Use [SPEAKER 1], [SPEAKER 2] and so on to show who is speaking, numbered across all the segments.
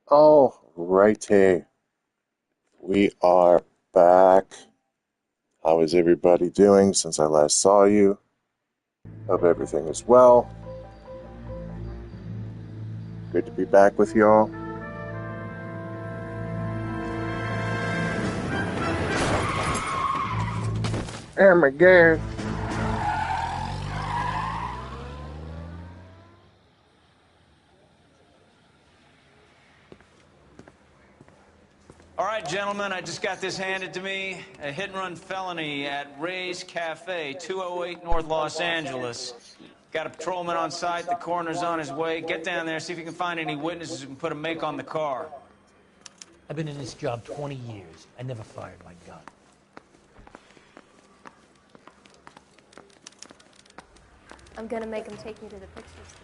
[SPEAKER 1] All righty, we are back. How is everybody doing since I last saw you? Hope everything is well. Good to be back with y'all. Oh my god.
[SPEAKER 2] All right, gentlemen, I just got this handed to me. A hit-and-run felony at Ray's Cafe, 208 North Los Angeles. Got a patrolman on site. The coroner's on his way. Get down there, see if you can find any witnesses who can put a make on the car.
[SPEAKER 3] I've been in this job 20 years. I never fired my gun.
[SPEAKER 4] I'm gonna make him take me to the pictures.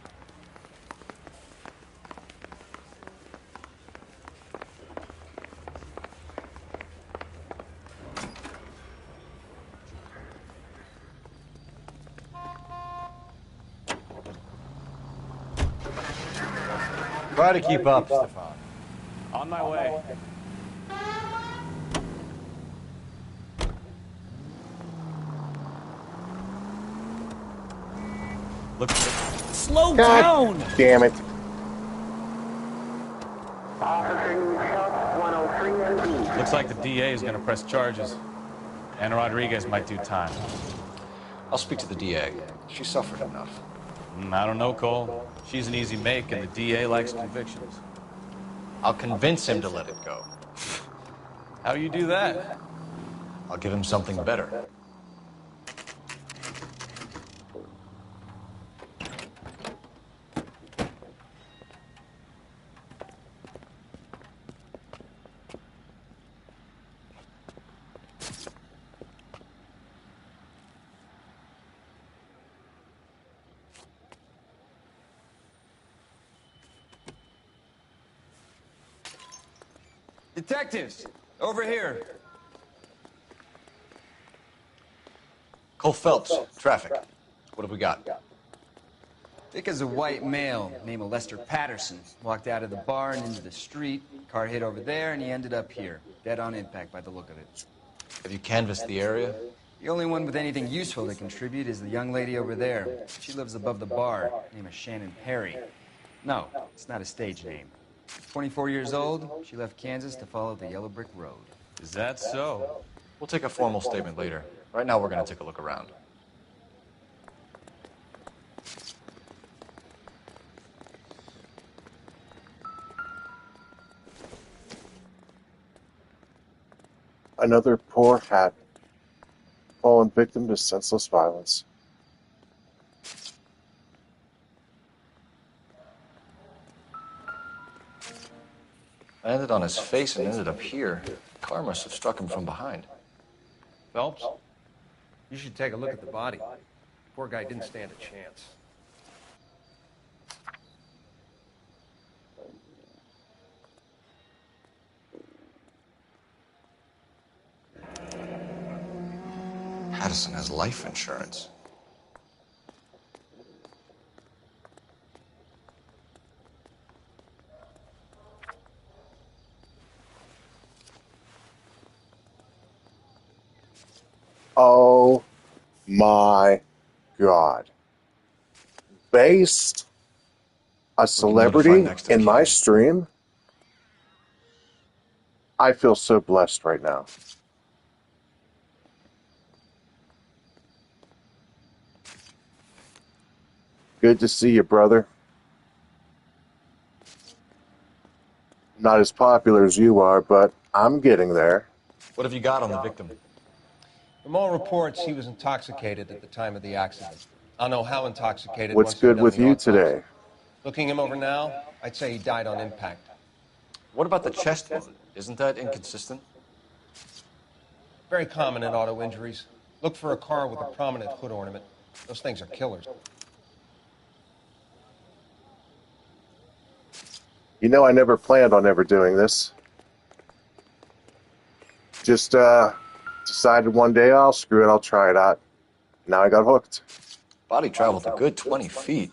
[SPEAKER 5] Try to keep up, Stefan.
[SPEAKER 2] On my way.
[SPEAKER 5] Look.
[SPEAKER 3] Slow
[SPEAKER 1] God
[SPEAKER 3] down!
[SPEAKER 1] damn it.
[SPEAKER 5] Looks like the DA is going to press charges. Anna Rodriguez might do time.
[SPEAKER 6] I'll speak to the DA. She suffered enough.
[SPEAKER 5] I don't know, Cole. She's an easy make, and the DA likes convictions.
[SPEAKER 6] I'll convince him to let it go.
[SPEAKER 5] How you do that?
[SPEAKER 6] I'll give him something better.
[SPEAKER 2] Detectives, over here.
[SPEAKER 6] Cole Phelps, traffic. What have we got?
[SPEAKER 7] Dick is a white male named Lester Patterson. Walked out of the bar and into the street. Car hit over there, and he ended up here. Dead on impact by the look of it.
[SPEAKER 6] Have you canvassed the area?
[SPEAKER 7] The only one with anything useful to contribute is the young lady over there. She lives above the bar. Name is Shannon Perry. No, it's not a stage name. 24 years old, she left Kansas to follow the yellow brick road.
[SPEAKER 5] Is that so?
[SPEAKER 6] We'll take a formal statement later. Right now, we're going to take a look around.
[SPEAKER 1] Another poor hat, fallen victim to senseless violence.
[SPEAKER 6] Landed on his face and ended up here. The car must have struck him from behind.
[SPEAKER 8] Phelps, you should take a look at the body. Poor guy didn't stand a chance.
[SPEAKER 6] Patterson has life insurance.
[SPEAKER 1] Oh my god. Based a celebrity
[SPEAKER 6] next to
[SPEAKER 1] in my
[SPEAKER 6] Ken.
[SPEAKER 1] stream? I feel so blessed right now. Good to see you, brother. Not as popular as you are, but I'm getting there.
[SPEAKER 6] What have you got on the victim?
[SPEAKER 8] From all reports, he was intoxicated at the time of the accident. I'll know how intoxicated
[SPEAKER 1] What's
[SPEAKER 8] once we've
[SPEAKER 1] good
[SPEAKER 8] done
[SPEAKER 1] with
[SPEAKER 8] the
[SPEAKER 1] you
[SPEAKER 8] autopsy.
[SPEAKER 1] today?
[SPEAKER 8] Looking him over now, I'd say he died on impact.
[SPEAKER 6] What about the chest wound? Isn't that inconsistent?
[SPEAKER 8] Very common in auto injuries. Look for a car with a prominent hood ornament. Those things are killers.
[SPEAKER 1] You know, I never planned on ever doing this. Just decided one day, oh, screw it, I'll try it out. Now I got hooked.
[SPEAKER 6] Body traveled a good 20 feet.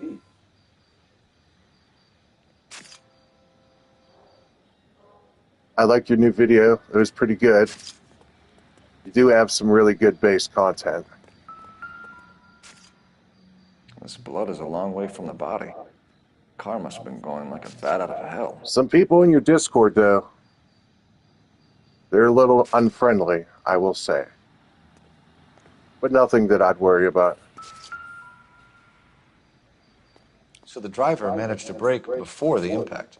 [SPEAKER 1] I like your new video. It was pretty good. You do have some really good base content.
[SPEAKER 6] This blood is a long way from the body. Car must have been going like a bat out of hell.
[SPEAKER 1] Some people in your Discord, though, they're a little unfriendly, I will say. But nothing that I'd worry about.
[SPEAKER 6] So the driver managed to brake before the impact.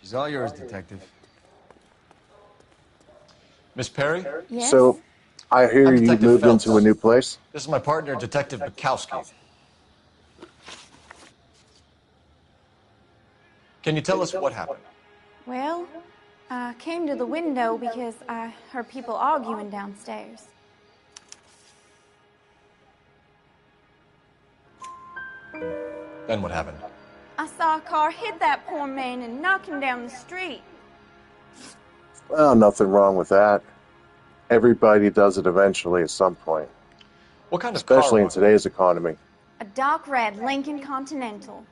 [SPEAKER 7] She's all yours, Detective.
[SPEAKER 5] Miss Perry?
[SPEAKER 4] Yes?
[SPEAKER 1] So, I hear
[SPEAKER 6] I'm
[SPEAKER 1] you
[SPEAKER 6] Detective
[SPEAKER 1] moved
[SPEAKER 6] Phelps.
[SPEAKER 1] into a new place?
[SPEAKER 6] This is my partner, Detective Bukowski. Can you tell us what happened?
[SPEAKER 9] Well, I came to the window because I heard people arguing downstairs.
[SPEAKER 6] Then what happened?
[SPEAKER 9] I saw a car hit that poor man and knock him down the street.
[SPEAKER 1] Well, nothing wrong with that. Everybody does it eventually at some point.
[SPEAKER 6] What kind of
[SPEAKER 1] Especially
[SPEAKER 6] car
[SPEAKER 1] in
[SPEAKER 6] was it?
[SPEAKER 1] today's economy.
[SPEAKER 9] A dark red Lincoln Continental.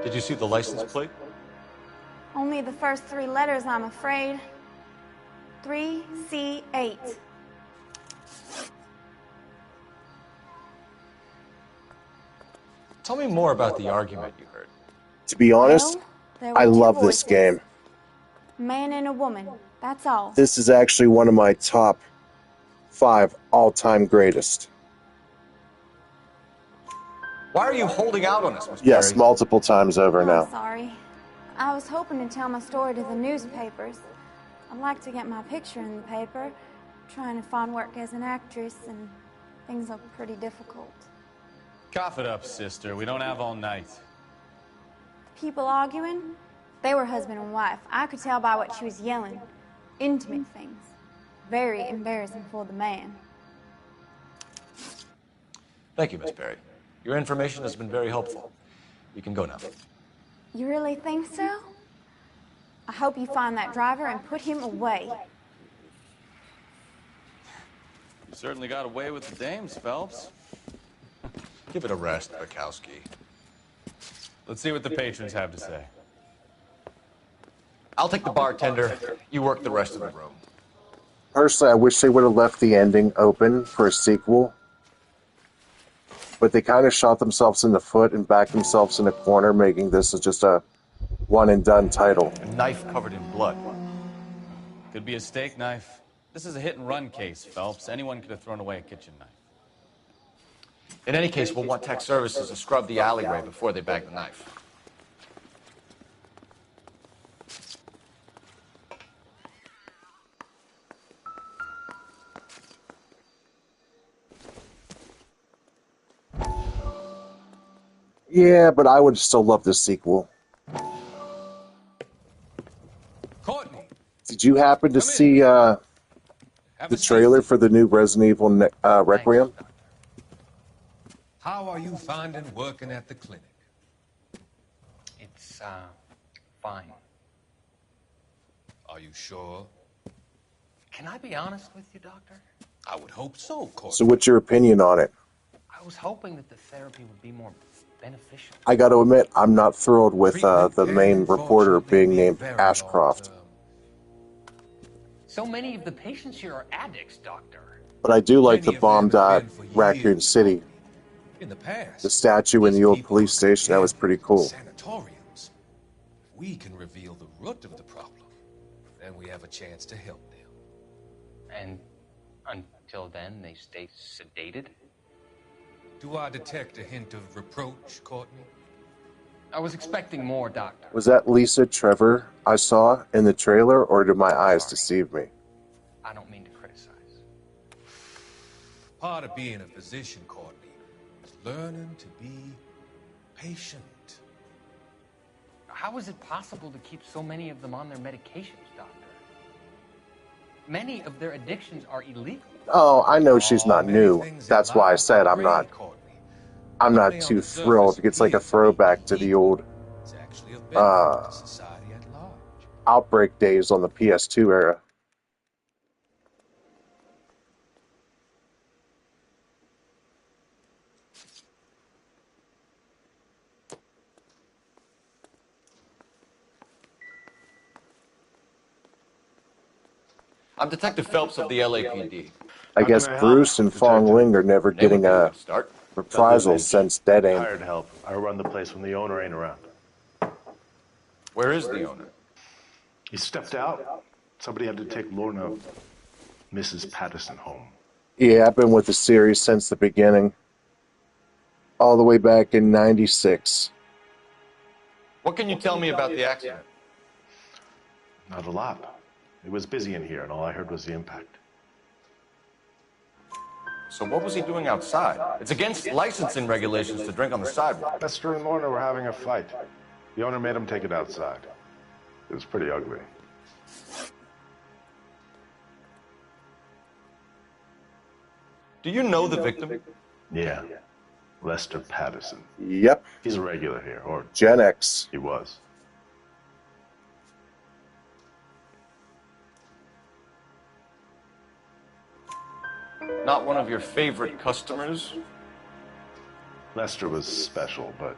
[SPEAKER 6] Did you see the license plate?
[SPEAKER 9] Only the first three letters, I'm afraid. 3C8.
[SPEAKER 6] Tell me more about the argument you heard.
[SPEAKER 1] To be honest,
[SPEAKER 9] Well, there were
[SPEAKER 1] I
[SPEAKER 9] two
[SPEAKER 1] love this
[SPEAKER 9] voices.
[SPEAKER 1] game.
[SPEAKER 9] Man and a woman, that's all.
[SPEAKER 1] This is actually one of my top 5 all-time greatest.
[SPEAKER 6] Why are you holding out on us, Miss
[SPEAKER 1] Yes,
[SPEAKER 6] Perry?
[SPEAKER 1] multiple times over
[SPEAKER 9] I'm
[SPEAKER 1] now.
[SPEAKER 9] sorry. I was hoping to tell my story to the newspapers. I'd like to get my picture in the paper. Trying to find work as an actress, and things are pretty difficult.
[SPEAKER 5] Cough it up, sister. We don't have all night.
[SPEAKER 9] People arguing? They were husband and wife. I could tell by what she was yelling. Intimate things. Very embarrassing for the man.
[SPEAKER 6] Thank you, Miss Perry. Your information has been very helpful. You can go now.
[SPEAKER 9] You really think so? I hope you find that driver and put him away.
[SPEAKER 5] You certainly got away with the dames, Phelps.
[SPEAKER 6] Give it a rest, Bukowski.
[SPEAKER 5] Let's see what the patrons have to say.
[SPEAKER 6] I'll take the bartender. You work the rest of the room.
[SPEAKER 1] Personally, I wish they would have left the ending open for a sequel. But they kind of shot themselves in the foot and backed themselves in a corner, making this just a one-and-done title.
[SPEAKER 6] A knife covered in blood.
[SPEAKER 5] Could be a steak knife. This is a hit-and-run case, Phelps. Anyone could have thrown away a kitchen knife.
[SPEAKER 6] In any case, we'll want tech services to scrub the alleyway before they bag the knife.
[SPEAKER 1] Yeah, but I would still love this sequel.
[SPEAKER 8] Courtney,
[SPEAKER 1] Did you happen to see
[SPEAKER 8] have
[SPEAKER 1] the
[SPEAKER 8] a seat.
[SPEAKER 1] trailer for the new Resident Evil Requiem?
[SPEAKER 8] How are you finding working at the clinic?
[SPEAKER 10] It's, fine.
[SPEAKER 8] Are you sure?
[SPEAKER 10] Can I be honest with you, Doctor?
[SPEAKER 8] I would hope so, Courtney.
[SPEAKER 1] So what's your opinion on it?
[SPEAKER 10] I was hoping that the therapy would be more beneficial.
[SPEAKER 1] I got to admit, I'm not thrilled with
[SPEAKER 8] Treatment
[SPEAKER 1] the
[SPEAKER 8] can
[SPEAKER 1] main reporter
[SPEAKER 8] unfortunately
[SPEAKER 1] being
[SPEAKER 8] be
[SPEAKER 1] named
[SPEAKER 8] very
[SPEAKER 1] Ashcroft.
[SPEAKER 8] long-term.
[SPEAKER 10] So many of the patients here are addicts, Doctor.
[SPEAKER 1] But I do like the
[SPEAKER 8] Many of them
[SPEAKER 1] bombed
[SPEAKER 8] have been for
[SPEAKER 1] Raccoon
[SPEAKER 8] years,
[SPEAKER 1] City.
[SPEAKER 8] In the past,
[SPEAKER 1] The statue in
[SPEAKER 8] these
[SPEAKER 1] the old
[SPEAKER 8] people
[SPEAKER 1] police
[SPEAKER 8] were
[SPEAKER 1] station, that was pretty cool.
[SPEAKER 8] sanatoriums. If we can reveal the root of the problem, then we have a chance to help them.
[SPEAKER 10] And until then, they stay sedated?
[SPEAKER 8] Do I detect a hint of reproach, Courtney?
[SPEAKER 10] I was expecting more, Doctor.
[SPEAKER 1] Was that Lisa Trevor I saw in the trailer, or did my eyes deceive me?
[SPEAKER 10] I don't mean to criticize.
[SPEAKER 8] Part of being a physician, Courtney, is learning to be patient.
[SPEAKER 10] How is it possible to keep so many of them on their medications, Doctor? Many of their addictions are illegal.
[SPEAKER 1] Oh, I know she's not
[SPEAKER 8] Many
[SPEAKER 1] new.
[SPEAKER 8] things in
[SPEAKER 1] That's why I
[SPEAKER 8] life
[SPEAKER 1] said
[SPEAKER 8] are
[SPEAKER 1] I'm not.
[SPEAKER 8] great, Courtney.
[SPEAKER 1] I'm
[SPEAKER 8] What
[SPEAKER 1] not
[SPEAKER 8] may on
[SPEAKER 1] too
[SPEAKER 8] the surface
[SPEAKER 1] thrilled. It's like a
[SPEAKER 8] appear to be
[SPEAKER 1] throwback to the
[SPEAKER 8] illegal
[SPEAKER 1] old
[SPEAKER 8] is actually of benefit to society at large.
[SPEAKER 1] Outbreak days on the PS2 era.
[SPEAKER 6] I'm Detective Phelps of the LAPD.
[SPEAKER 1] I
[SPEAKER 11] How can
[SPEAKER 1] guess
[SPEAKER 11] I help,
[SPEAKER 1] Bruce and Fong
[SPEAKER 11] Detective?
[SPEAKER 1] Ling are never
[SPEAKER 6] Your name would
[SPEAKER 1] getting
[SPEAKER 6] be a
[SPEAKER 1] a
[SPEAKER 6] good start.
[SPEAKER 1] reprisal
[SPEAKER 11] Lynch.
[SPEAKER 1] since Dead Aim.
[SPEAKER 11] Hired help. I run the place when the owner ain't around.
[SPEAKER 6] Where is the owner?
[SPEAKER 11] He stepped out. Somebody had to take Lorna, Mrs. Patterson, home.
[SPEAKER 1] Yeah, I've been with the series since the beginning. All the way back in 96.
[SPEAKER 6] What can you tell me about the accident?
[SPEAKER 11] Not a lot. It was busy in here, and all I heard was the impact.
[SPEAKER 6] So what was he doing outside? It's against licensing regulations to drink on the sidewalk.
[SPEAKER 11] Lester and Lorna were having a fight. The owner made him take it outside. It was pretty ugly.
[SPEAKER 6] Do you know the victim?
[SPEAKER 11] Yeah. Lester Patterson.
[SPEAKER 1] Yep.
[SPEAKER 11] He's a regular here, or
[SPEAKER 1] Gen X.
[SPEAKER 11] he was.
[SPEAKER 6] Not one of your favorite customers?
[SPEAKER 11] Lester was special, but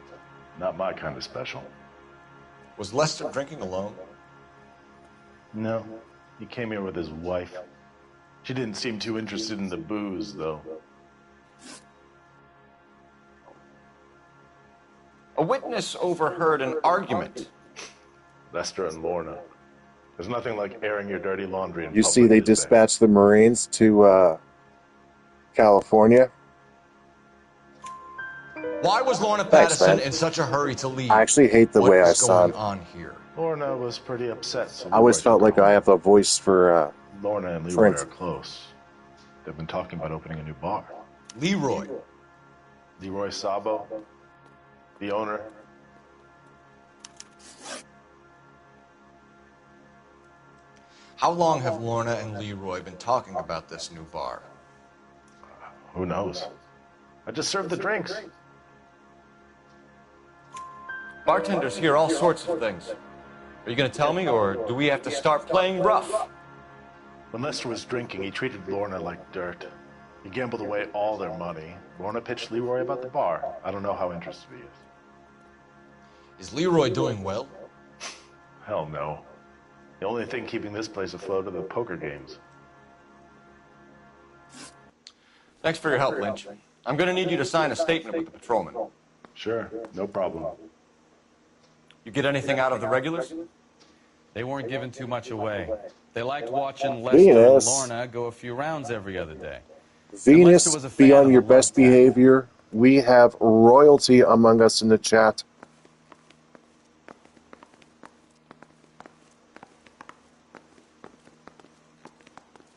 [SPEAKER 11] not my kind of special.
[SPEAKER 6] Was Lester drinking alone?
[SPEAKER 11] No. He came here with his wife. She didn't seem too interested in the booze, though.
[SPEAKER 6] A witness overheard an argument.
[SPEAKER 11] Lester and Lorna. There's nothing like airing your dirty laundry in
[SPEAKER 1] You
[SPEAKER 11] public
[SPEAKER 1] see, they
[SPEAKER 11] these days.
[SPEAKER 1] dispatched the Marines to California.
[SPEAKER 6] Why was Lorna
[SPEAKER 1] Thanks,
[SPEAKER 6] Patterson
[SPEAKER 1] man.
[SPEAKER 6] in such a hurry to leave?
[SPEAKER 1] I actually hate the way I
[SPEAKER 6] What is going
[SPEAKER 1] sound.
[SPEAKER 6] on here?
[SPEAKER 11] Lorna was pretty upset. So
[SPEAKER 1] I always
[SPEAKER 11] Leroy
[SPEAKER 1] felt
[SPEAKER 11] took
[SPEAKER 1] like
[SPEAKER 11] her
[SPEAKER 1] I
[SPEAKER 11] home.
[SPEAKER 1] have a voice for
[SPEAKER 11] Lorna and Leroy
[SPEAKER 1] Friends.
[SPEAKER 11] are close. They've been talking about opening a new bar.
[SPEAKER 6] Leroy.
[SPEAKER 11] Leroy Sabo, the owner.
[SPEAKER 6] How long have Lorna and Leroy been talking about this new bar?
[SPEAKER 11] Who knows? I just served the drinks.
[SPEAKER 6] Bartenders hear all sorts of things. Are you going to tell me, or do we have to start playing rough?
[SPEAKER 11] When Lester was drinking, he treated Lorna like dirt. He gambled away all their money. Lorna pitched Leroy about the bar. I don't know how interested he is.
[SPEAKER 6] Is Leroy doing well?
[SPEAKER 11] Hell no. The only thing keeping this place afloat are the poker games.
[SPEAKER 6] Thanks for your help, Lynch. I'm going to need you to sign a statement with the patrolman.
[SPEAKER 11] Sure, no problem.
[SPEAKER 6] You get anything out of the regulars?
[SPEAKER 5] They weren't giving too much away. They liked watching Lester
[SPEAKER 1] Venus.
[SPEAKER 5] and Lorna go a few rounds every other day.
[SPEAKER 1] Venus,
[SPEAKER 5] was a
[SPEAKER 1] be
[SPEAKER 5] fan
[SPEAKER 1] on
[SPEAKER 5] of
[SPEAKER 1] your
[SPEAKER 5] the
[SPEAKER 1] best
[SPEAKER 5] love tactic.
[SPEAKER 1] behavior. We have royalty among us in the chat.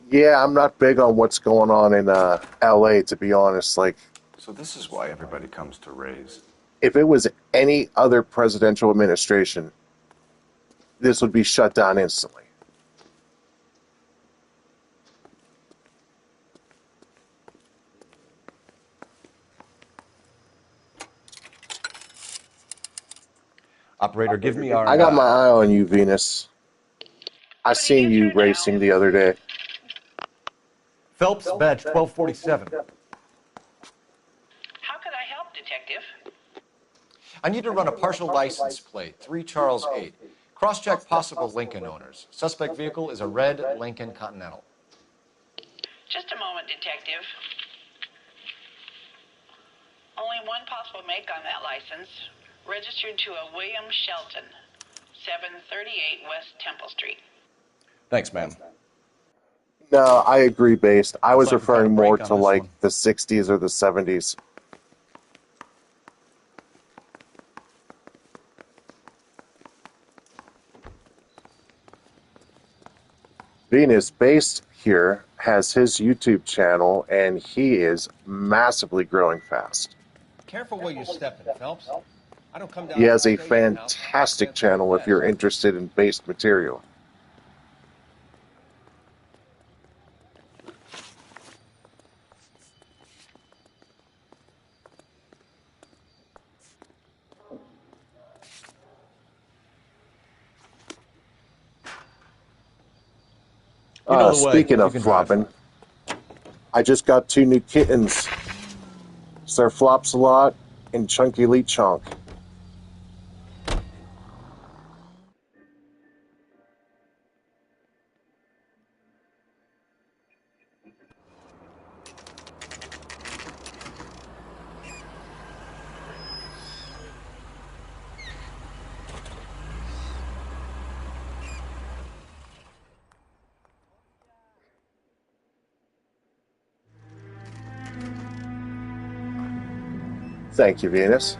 [SPEAKER 1] Yeah, I'm not big on what's going on in LA, to be honest. Like,
[SPEAKER 6] So this is why everybody comes to Ray's.
[SPEAKER 1] if it was any other presidential administration, this would be shut down instantly.
[SPEAKER 6] Operator, give me our...
[SPEAKER 1] I got my eye on you, Venus. I seen you racing the other day.
[SPEAKER 6] Phelps, badge 1247.
[SPEAKER 12] How could I help, Detective?
[SPEAKER 6] I need to run a partial license plate, 3 Charles 8. Cross-check possible Lincoln owners. Suspect vehicle is a red Lincoln Continental.
[SPEAKER 12] Just a moment, Detective. Only one possible make on that license. Registered to a William Shelton, 738 West Temple Street.
[SPEAKER 6] Thanks, ma'am.
[SPEAKER 1] No, I agree, based. I was
[SPEAKER 5] like we've got a
[SPEAKER 1] referring more
[SPEAKER 5] break
[SPEAKER 1] to
[SPEAKER 5] on this
[SPEAKER 1] like
[SPEAKER 5] one.
[SPEAKER 1] the 60s or the 70s. Venus, based here, has his YouTube channel, and he is massively growing fast.
[SPEAKER 10] Careful where you're stepping, Phelps. I don't come down
[SPEAKER 1] He
[SPEAKER 10] to
[SPEAKER 1] has
[SPEAKER 10] the
[SPEAKER 1] a
[SPEAKER 10] station house.
[SPEAKER 1] fantastic channel if you're interested in based material.
[SPEAKER 6] You know the way.
[SPEAKER 1] Speaking
[SPEAKER 6] You
[SPEAKER 1] of
[SPEAKER 6] can drive.
[SPEAKER 1] flopping, speaking
[SPEAKER 6] You
[SPEAKER 1] of
[SPEAKER 6] can drive.
[SPEAKER 1] flopping, I just got 2 new kittens. Sir Flops a Lot and Chunky Lee Chonk. Thank you, Venus.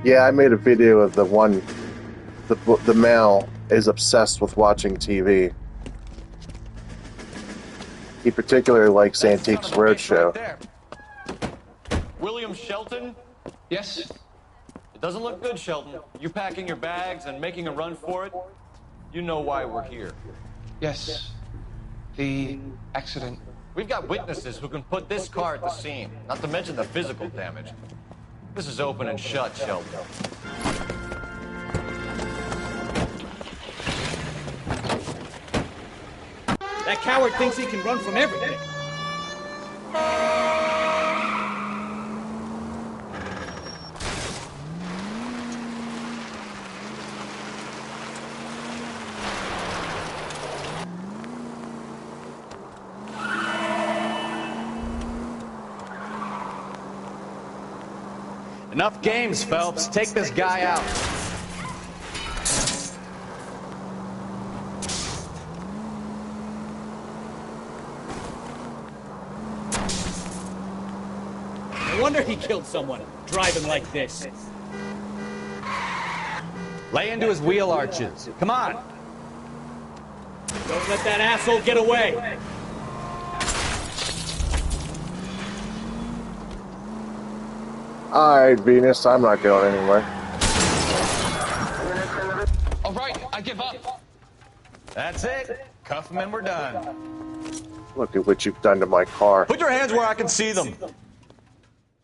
[SPEAKER 1] Yeah, I made a video of the one. The male is obsessed with watching TV. He particularly likes Antiques Roadshow.
[SPEAKER 6] Right there. William Shelton?
[SPEAKER 10] Yes?
[SPEAKER 6] It doesn't look good, Shelton. You packing your bags and making a run for it? You know why we're here.
[SPEAKER 10] Yes. The accident.
[SPEAKER 6] We've got witnesses who can put this car at the scene, not to mention the physical damage. This is open and shut, Shelton.
[SPEAKER 13] That coward thinks he can run from everything.
[SPEAKER 5] Enough games, Phelps. Take this guy out.
[SPEAKER 13] No wonder he killed someone, driving like this.
[SPEAKER 5] Lay into his wheel arches. Come on.
[SPEAKER 13] Don't let that asshole get away.
[SPEAKER 1] Alright, Venus, I'm not going anywhere.
[SPEAKER 10] All right, I give up.
[SPEAKER 5] That's it. Cuff him and we're done.
[SPEAKER 1] Look at what you've done to my car.
[SPEAKER 6] Put your hands where I can see them.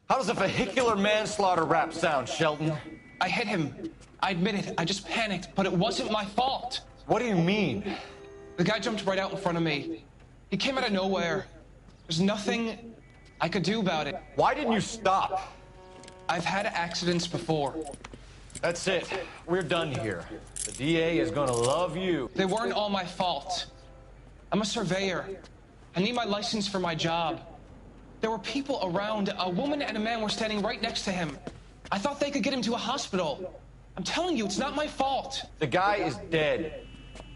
[SPEAKER 6] How does a vehicular manslaughter rap sound, Shelton?
[SPEAKER 10] I hit him. I admit it. I just panicked, but it wasn't my fault.
[SPEAKER 6] What do you mean?
[SPEAKER 10] The guy jumped right out in front of me. He came out of nowhere. There's nothing I could do about it.
[SPEAKER 6] Why didn't you stop?
[SPEAKER 10] I've had accidents before.
[SPEAKER 6] That's it. We're done here. The DA is gonna love you.
[SPEAKER 10] They weren't all my fault. I'm a surveyor. I need my license for my job. There were people around. A woman and a man were standing right next to him. I thought they could get him to a hospital. I'm telling you, it's not my fault.
[SPEAKER 6] The guy is dead,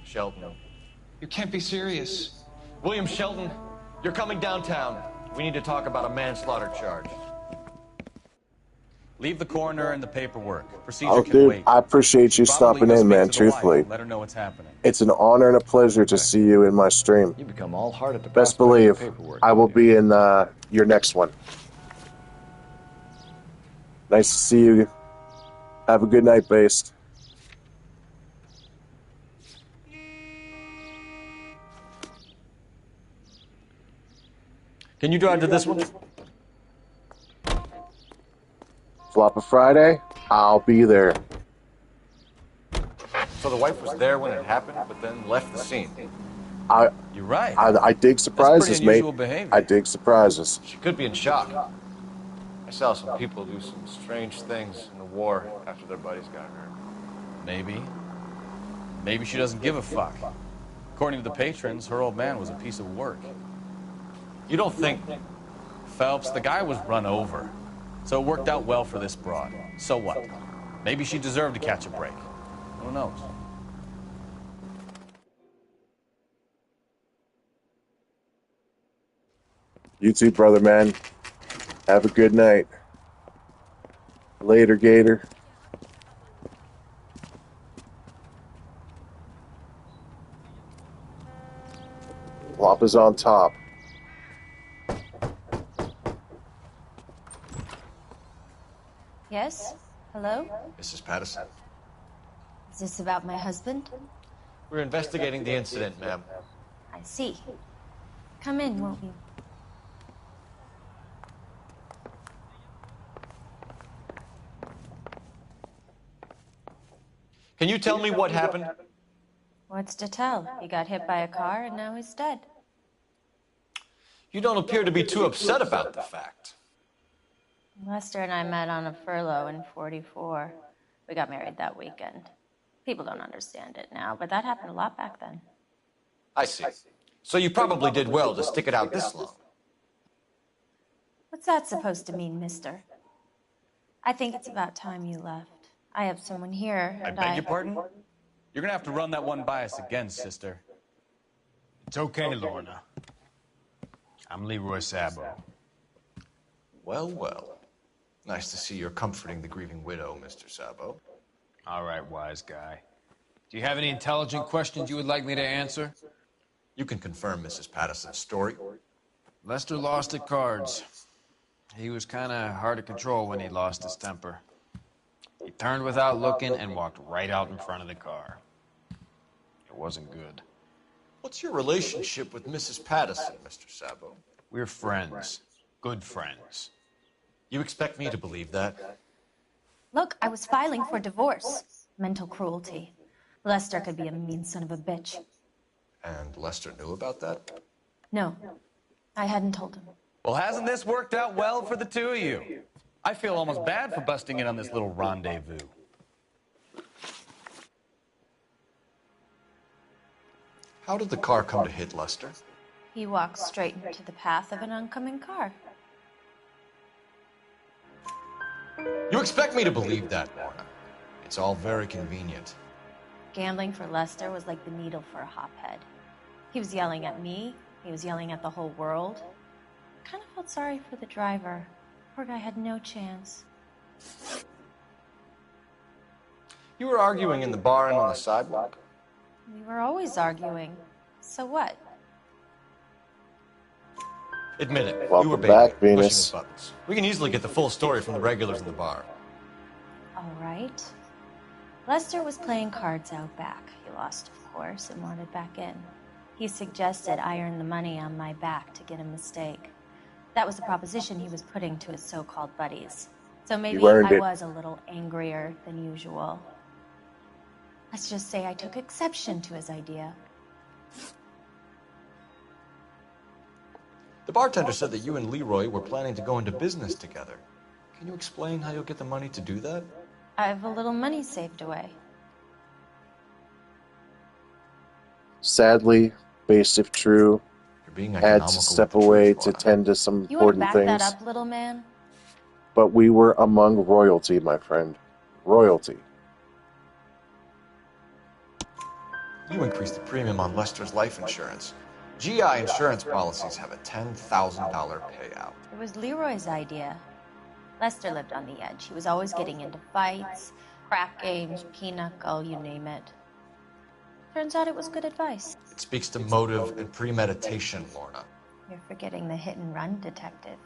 [SPEAKER 6] Shelton.
[SPEAKER 10] You can't be serious.
[SPEAKER 6] William Shelton, you're coming downtown. We need to talk about a manslaughter charge.
[SPEAKER 5] Leave the coroner and the paperwork. Procedure
[SPEAKER 1] Oh,
[SPEAKER 5] can
[SPEAKER 1] dude,
[SPEAKER 5] wait.
[SPEAKER 1] I appreciate you
[SPEAKER 5] Probably
[SPEAKER 1] stopping
[SPEAKER 5] go
[SPEAKER 1] in,
[SPEAKER 5] speak
[SPEAKER 1] man,
[SPEAKER 5] to the wife.
[SPEAKER 1] truthfully.
[SPEAKER 5] Let her know what's happening.
[SPEAKER 1] It's an honor and a pleasure to see you in my stream.
[SPEAKER 6] You become all heart at the
[SPEAKER 1] Best
[SPEAKER 6] prospect of
[SPEAKER 1] believe
[SPEAKER 6] paperwork.
[SPEAKER 1] I will be in your next one. Nice to see you. Have a good night, Based.
[SPEAKER 6] Can you drive to this one?
[SPEAKER 1] Flop a Friday, I'll be there.
[SPEAKER 6] So the wife was there when it happened, but then left the scene.
[SPEAKER 5] You're right.
[SPEAKER 1] I dig surprises,
[SPEAKER 5] That's pretty
[SPEAKER 1] mate.
[SPEAKER 5] unusual behavior.
[SPEAKER 1] I dig surprises.
[SPEAKER 6] She could be in shock. I saw some people do some strange things in the war after their buddies got hurt.
[SPEAKER 5] Maybe. Maybe she doesn't give a fuck. According to the patrons, her old man was a piece of work.
[SPEAKER 6] You don't think...
[SPEAKER 5] Phelps, the guy was run over. So it worked out well for this broad. So what? Maybe she deserved to catch a break. Who knows?
[SPEAKER 1] You too, brother, man. Have a good night. Later, Gator. Flop is on top.
[SPEAKER 4] Yes? Hello?
[SPEAKER 6] Mrs. Patterson.
[SPEAKER 4] Is this about my husband?
[SPEAKER 6] We're investigating the incident, ma'am.
[SPEAKER 4] I see. Come in, won't you?
[SPEAKER 6] Can you tell me what happened?
[SPEAKER 4] What's to tell? He got hit by a car and now he's dead.
[SPEAKER 6] You don't appear to be too upset about the fact.
[SPEAKER 4] Lester and I met on a furlough in '44. We got married that weekend. People don't understand it now, but that happened a lot back then.
[SPEAKER 6] I see. So you probably did well to stick it out this long.
[SPEAKER 4] What's that supposed to mean, mister? I think it's about time you left. I have someone here,
[SPEAKER 5] I
[SPEAKER 4] and
[SPEAKER 5] beg your pardon? You're gonna have to run that one by us again, sister.
[SPEAKER 14] It's okay, Lorna.
[SPEAKER 2] I'm Leroy Sabo.
[SPEAKER 6] Well, well. Nice to see you're comforting the grieving widow, Mr. Sabo.
[SPEAKER 2] All right, wise guy. Do you have any intelligent questions you would like me to answer?
[SPEAKER 6] You can confirm Mrs. Patterson's story.
[SPEAKER 2] Lester lost at cards. He was kind of hard to control when he lost his temper. He turned without looking and walked right out in front of the car. It wasn't good.
[SPEAKER 6] What's your relationship with Mrs. Patterson, Mr. Sabo?
[SPEAKER 2] We're friends. Good friends.
[SPEAKER 6] You expect me to believe that?
[SPEAKER 4] Look, I was filing for divorce. Mental cruelty. Lester could be a mean son of a bitch.
[SPEAKER 6] And Lester knew about that?
[SPEAKER 4] No, I hadn't told him.
[SPEAKER 5] Well, hasn't this worked out well for the two of you? I feel almost bad for busting in on this little rendezvous.
[SPEAKER 6] How did the car come to hit Lester?
[SPEAKER 4] He walked straight into the path of an oncoming car.
[SPEAKER 6] You expect me to believe that, Lorna? It's all very convenient.
[SPEAKER 4] Gambling for Lester was like the needle for a hophead. He was yelling at me. He was yelling at the whole world. I kind of felt sorry for the driver. Poor guy had no chance.
[SPEAKER 6] You were arguing in the bar and on the sidewalk?
[SPEAKER 4] We were always arguing. So what?
[SPEAKER 6] Admit it.
[SPEAKER 1] Welcome
[SPEAKER 6] you were
[SPEAKER 1] back,
[SPEAKER 6] pushing
[SPEAKER 1] Venus.
[SPEAKER 6] his buttons. We can easily get the full story from the regulars in the bar.
[SPEAKER 4] All right. Lester was playing cards out back. He lost, of course, and wanted back in. He suggested I earn the money on my back to get a mistake. That was the proposition he was putting to his so-called buddies. So maybe I was a little angrier than usual. Let's just say I took exception to his idea.
[SPEAKER 6] The bartender said that you and Leroy were planning to go into business together. Can you explain how you'll get the money to do that?
[SPEAKER 4] I have a little money saved away.
[SPEAKER 1] Sadly, based if true, had to step away to tend to some
[SPEAKER 4] You want to
[SPEAKER 1] important
[SPEAKER 4] back
[SPEAKER 1] things.
[SPEAKER 4] that up, little man?
[SPEAKER 1] But we were among royalty, my friend. Royalty.
[SPEAKER 6] You increased the premium on Lester's life insurance. GI insurance policies have a $10,000 payout.
[SPEAKER 4] It was Leroy's idea. Lester lived on the edge. He was always getting into fights, crack games, pinochle, you name it. Turns out it was good advice.
[SPEAKER 6] It speaks to motive and premeditation, Lorna.
[SPEAKER 4] You're forgetting the hit and run detective.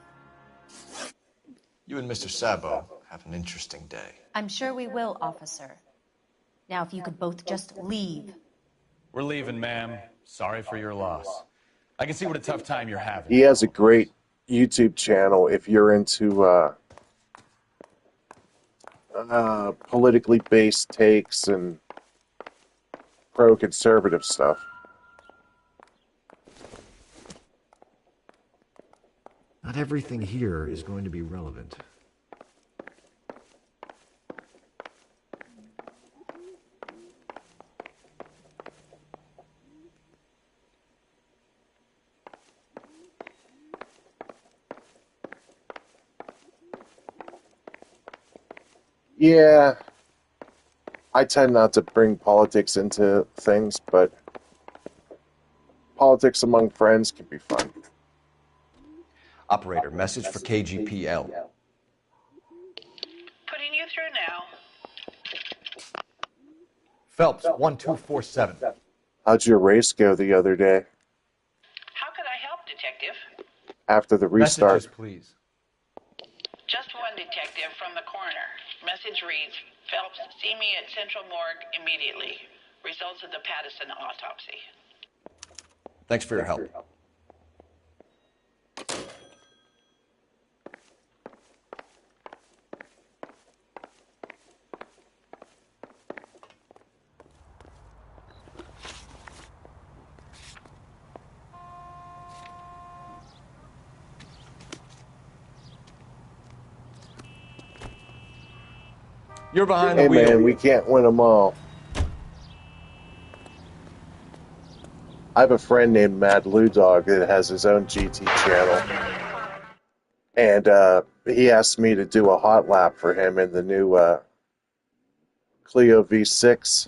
[SPEAKER 6] You and Mr. Sabo have an interesting day.
[SPEAKER 4] I'm sure we will, officer. Now, if you could both just leave.
[SPEAKER 5] We're leaving, ma'am. Sorry for your loss. I can see what a tough time you're having.
[SPEAKER 1] He has a great YouTube channel if you're into politically based takes and pro-conservative stuff.
[SPEAKER 14] Not everything here is going to be relevant.
[SPEAKER 1] Yeah, I tend not to bring politics into things, but politics among friends can be fun.
[SPEAKER 6] Operator, message for KGPL.
[SPEAKER 12] Putting you through now.
[SPEAKER 6] Phelps, 1247.
[SPEAKER 1] How'd your race go the other day
[SPEAKER 12] How could I help, Detective?
[SPEAKER 1] after the restart?
[SPEAKER 6] Messages, please.
[SPEAKER 12] Just one detective from the coroner. Message reads, Phelps, see me at Central Morgue immediately. Results of the Patterson autopsy.
[SPEAKER 6] Thanks for your help. You're behind
[SPEAKER 1] Hey
[SPEAKER 6] the wheel.
[SPEAKER 1] man, we can't win them all. I have a friend named Mad Lou Dog that has his own GT channel. And he asked me to do a hot lap for him in the new Clio V6.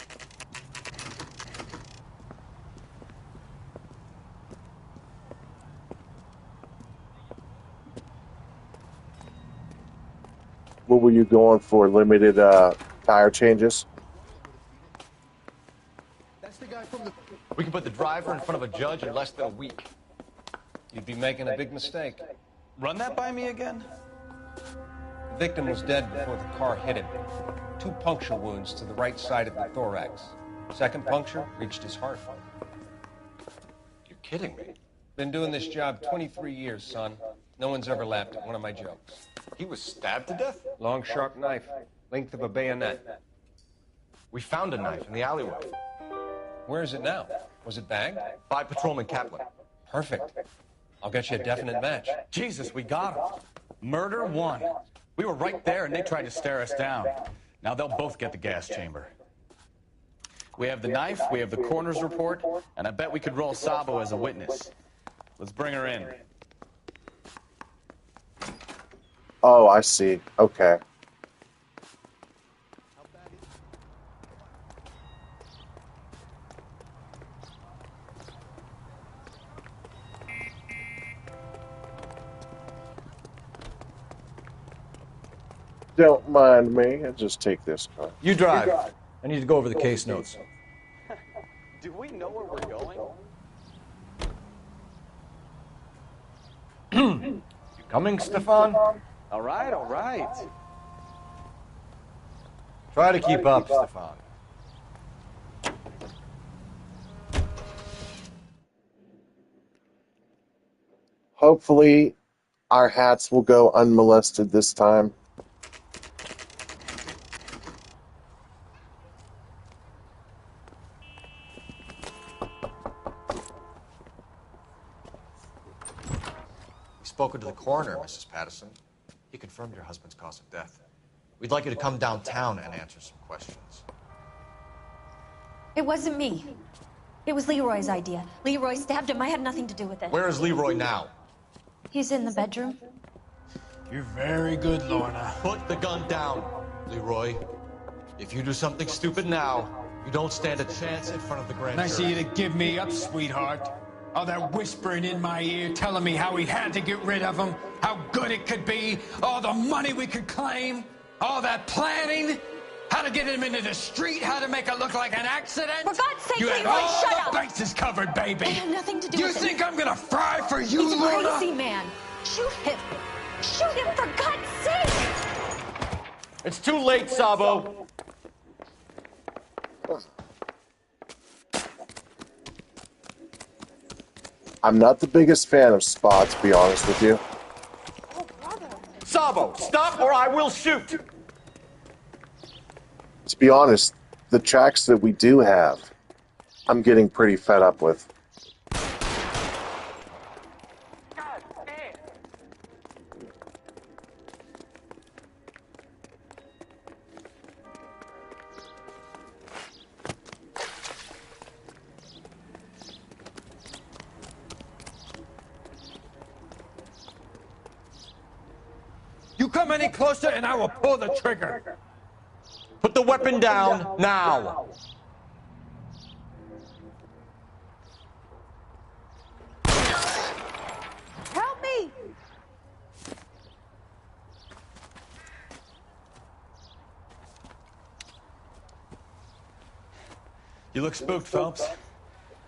[SPEAKER 1] were you going for? Limited tire changes?
[SPEAKER 6] We can put the driver in front of a judge in less than a week.
[SPEAKER 8] You'd be making a big mistake.
[SPEAKER 5] Run that by me again?
[SPEAKER 8] The victim was dead before the car hit him. 2 puncture wounds to the right side of the thorax. Second puncture reached his heart.
[SPEAKER 6] You're kidding me.
[SPEAKER 8] Been doing this job 23 years, son. No one's ever laughed at one of my jokes.
[SPEAKER 6] He was stabbed to death?
[SPEAKER 8] Long, sharp knife. Length of a bayonet.
[SPEAKER 6] We found a knife in the alleyway.
[SPEAKER 8] Where is it now? Was it bagged?
[SPEAKER 6] By Patrolman Kaplan.
[SPEAKER 8] Perfect. I'll get you a definite match.
[SPEAKER 5] Jesus, we got him. Murder 1. We were right there and they tried to stare us down. Now they'll both get the gas chamber. We have the knife, we have the coroner's report, and I bet we could roll Sabo as a witness. Let's bring her in.
[SPEAKER 1] Oh, I see. Okay. Don't mind me. I'll just take this car.
[SPEAKER 6] You drive. I need to go over the case notes.
[SPEAKER 5] Do we know where we're going?
[SPEAKER 6] You coming, Stefan?
[SPEAKER 5] All right, all right.
[SPEAKER 6] Try to keep up, Stefan.
[SPEAKER 1] Hopefully, our hats will go unmolested this time.
[SPEAKER 6] We've spoken to the coroner, Mrs. Patterson. He confirmed your husband's cause of death. We'd like you to come downtown and answer some questions.
[SPEAKER 4] It wasn't me. It was Leroy's idea. Leroy stabbed him. I had nothing to do with it.
[SPEAKER 6] Where is Leroy now?
[SPEAKER 4] He's in the bedroom.
[SPEAKER 15] You're very good, Lorna.
[SPEAKER 6] Put the gun down, Leroy. If you do something stupid now, you don't stand a chance in front of the grand
[SPEAKER 15] Nice of
[SPEAKER 6] jury.
[SPEAKER 15] you to give me up, sweetheart. All that whispering in my ear, telling me how we had to get rid of him, how good it could be, all the money we could claim, all that planning, how to get him into the street, how to make it look like an accident.
[SPEAKER 4] For God's sake,
[SPEAKER 15] you had
[SPEAKER 4] Leroy,
[SPEAKER 15] all
[SPEAKER 4] shut
[SPEAKER 15] the
[SPEAKER 4] up!
[SPEAKER 15] bases covered, baby.
[SPEAKER 4] I had nothing to do
[SPEAKER 15] You
[SPEAKER 4] with it.
[SPEAKER 15] think I'm gonna fry for you,
[SPEAKER 4] He's
[SPEAKER 15] Lorna?
[SPEAKER 4] crazy, man. Shoot him. Shoot him, for God's sake!
[SPEAKER 6] It's too late, Sabo.
[SPEAKER 1] I'm not the biggest fan of Spa, to be honest with you.
[SPEAKER 6] Sabo, stop or I will shoot.
[SPEAKER 1] To be honest, the tracks that we do have, I'm getting pretty fed up with.
[SPEAKER 15] You come any closer and I will pull the trigger.
[SPEAKER 6] Put the weapon down now.
[SPEAKER 9] Help me!
[SPEAKER 5] You look spooked, Phelps.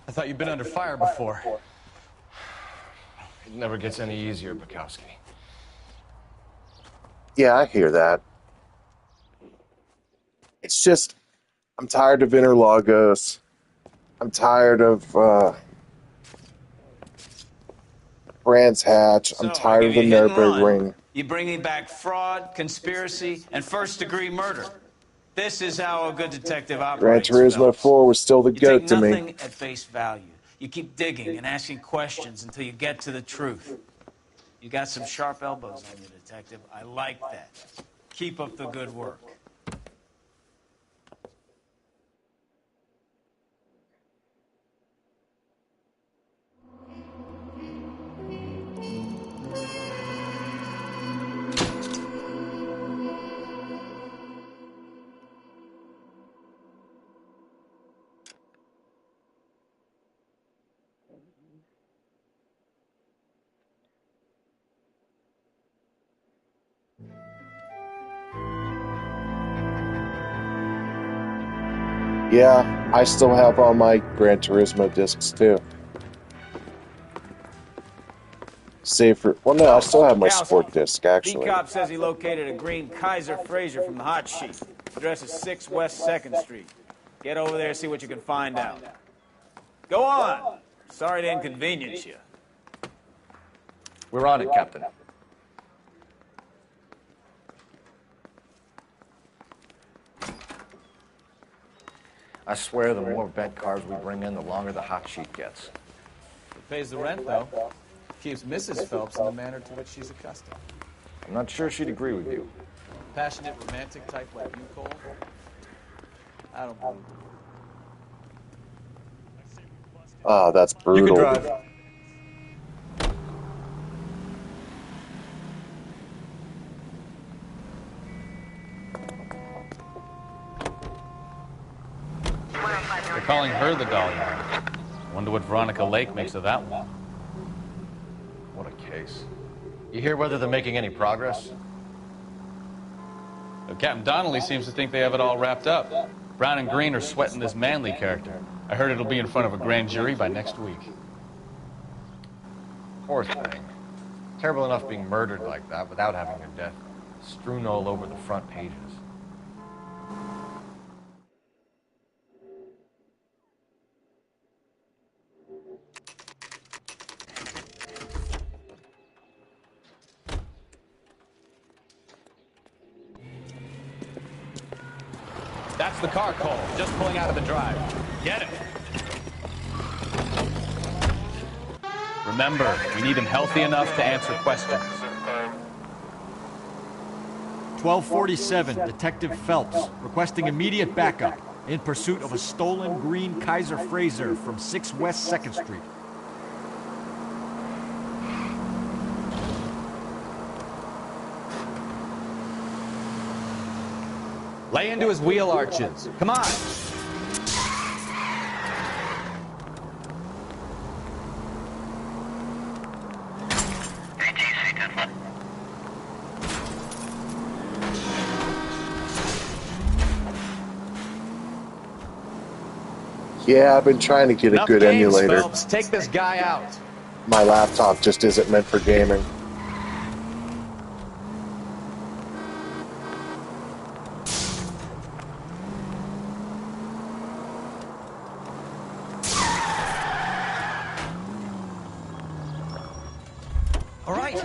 [SPEAKER 5] I thought you'd been under fire before.
[SPEAKER 6] It never gets any easier, Bukowski.
[SPEAKER 1] Yeah, I hear that. It's just, I'm tired of Interlagos. I'm tired of Brands Hatch. I'm
[SPEAKER 2] So,
[SPEAKER 1] tired
[SPEAKER 2] I
[SPEAKER 1] of
[SPEAKER 2] give
[SPEAKER 1] the
[SPEAKER 2] you hit and run.
[SPEAKER 1] Nürburgring.
[SPEAKER 2] You bring me back fraud, conspiracy, and first-degree murder. This is how a good detective
[SPEAKER 1] Gran
[SPEAKER 2] operates.
[SPEAKER 1] Turismo
[SPEAKER 2] Phelps.
[SPEAKER 1] 4 was still the
[SPEAKER 2] You
[SPEAKER 1] GOAT
[SPEAKER 2] take
[SPEAKER 1] to me.
[SPEAKER 2] nothing at face value. You keep digging and asking questions until you get to the truth. You got some sharp elbows on you, detective. I like that. Keep up the good work.
[SPEAKER 1] Yeah, I still have all my Gran Turismo discs too. Save for no, I still have my sport disc actually.
[SPEAKER 2] D-Cop says he located a green Kaiser Fraser from the hot sheet. Address is 6 West 2nd Street. Get over there, see what you can find out. Go on. Sorry to inconvenience you.
[SPEAKER 6] We're on it, Captain. I swear the more bent cars we bring in, the longer the hot sheet gets.
[SPEAKER 5] It pays the rent, though. Keeps Mrs. Phelps in the manner to which she's accustomed.
[SPEAKER 6] I'm not sure she'd agree with you.
[SPEAKER 5] Passionate, romantic type like you, Cole? I don't believe it.
[SPEAKER 1] Ah, that's brutal.
[SPEAKER 6] You can drive.
[SPEAKER 5] They're calling her the Dahlia. Wonder what Veronica Lake makes of that one.
[SPEAKER 6] What a case. You hear whether they're making any progress?
[SPEAKER 5] Captain Donnelly seems to think they have it all wrapped up. Brown and Green are sweating this Manley character. I heard it'll be in front of a grand jury by next week.
[SPEAKER 6] Poor thing. Terrible enough being murdered like that without having her death strewn all over the front pages.
[SPEAKER 5] That's the car, Cole. Just pulling out of the drive. Get it. Remember, we need him healthy enough to answer questions.
[SPEAKER 14] 1247, Detective Phelps, requesting immediate backup in pursuit of a stolen green Kaiser Fraser from 6 West 2nd Street.
[SPEAKER 5] Lay into his wheel arches. Come on.
[SPEAKER 1] Yeah, I've been trying to get a good
[SPEAKER 5] games,
[SPEAKER 1] emulator.
[SPEAKER 5] Phelps. Take this guy out.
[SPEAKER 1] My laptop just isn't meant for gaming.
[SPEAKER 16] All right.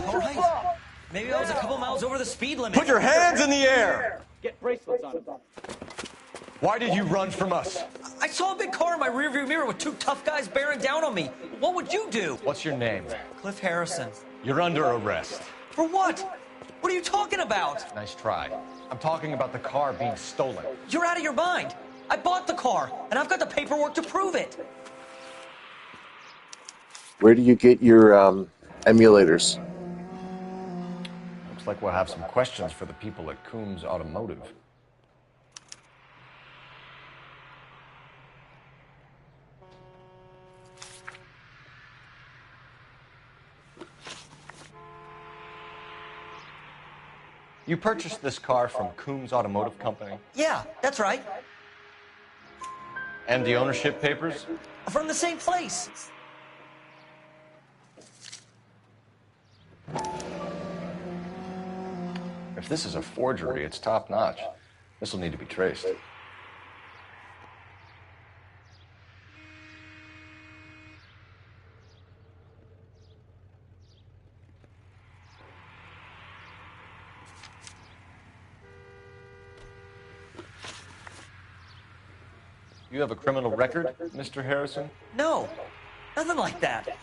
[SPEAKER 16] Maybe I was a couple miles over the speed limit.
[SPEAKER 6] Put your hands in the air!
[SPEAKER 13] Get bracelets on him.
[SPEAKER 6] Why did you run from us?
[SPEAKER 16] I saw a big car in my rearview mirror with 2 tough guys bearing down on me. What would you do?
[SPEAKER 6] What's your name?
[SPEAKER 16] Cliff Harrison.
[SPEAKER 6] You're under arrest.
[SPEAKER 16] For what? What are you talking about?
[SPEAKER 6] Nice try. I'm talking about the car being stolen.
[SPEAKER 16] You're out of your mind. I bought the car, and I've got the paperwork to prove it.
[SPEAKER 1] Where do you get your emulators?
[SPEAKER 6] Looks like we'll have some questions for the people at Coombs Automotive. You purchased this car from Coombs Automotive Company?
[SPEAKER 16] Yeah, that's right.
[SPEAKER 6] And the ownership papers?
[SPEAKER 16] From the same place.
[SPEAKER 6] If this is a forgery, it's top-notch. This will need to be traced. You have a criminal record, Mr. Harrison?
[SPEAKER 16] No, nothing like that.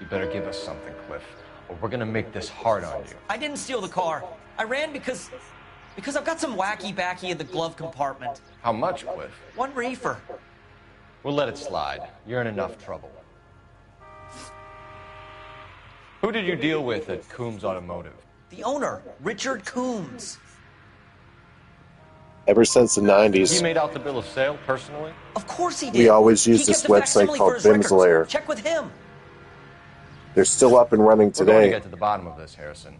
[SPEAKER 6] You better give us something, Cliff, or we're gonna make this hard on you.
[SPEAKER 16] I didn't steal the car. I ran because I've got some wacky backy in the glove compartment.
[SPEAKER 6] How much, Cliff?
[SPEAKER 16] 1 reefer.
[SPEAKER 6] We'll let it slide. You're in enough trouble. Who did you deal with at Coombs Automotive?
[SPEAKER 16] The owner, Richard Coombs.
[SPEAKER 1] Ever since the 90s,
[SPEAKER 6] He made out the bill of sale personally?
[SPEAKER 16] Of course he did.
[SPEAKER 1] we always used
[SPEAKER 16] He
[SPEAKER 1] this
[SPEAKER 16] kept a
[SPEAKER 1] website
[SPEAKER 16] facsimile
[SPEAKER 1] called
[SPEAKER 16] for his records.
[SPEAKER 1] Bim's Lair.
[SPEAKER 16] Check with him.
[SPEAKER 1] They're still up and running
[SPEAKER 6] We're going to
[SPEAKER 1] today.
[SPEAKER 6] get to the bottom of this, Harrison.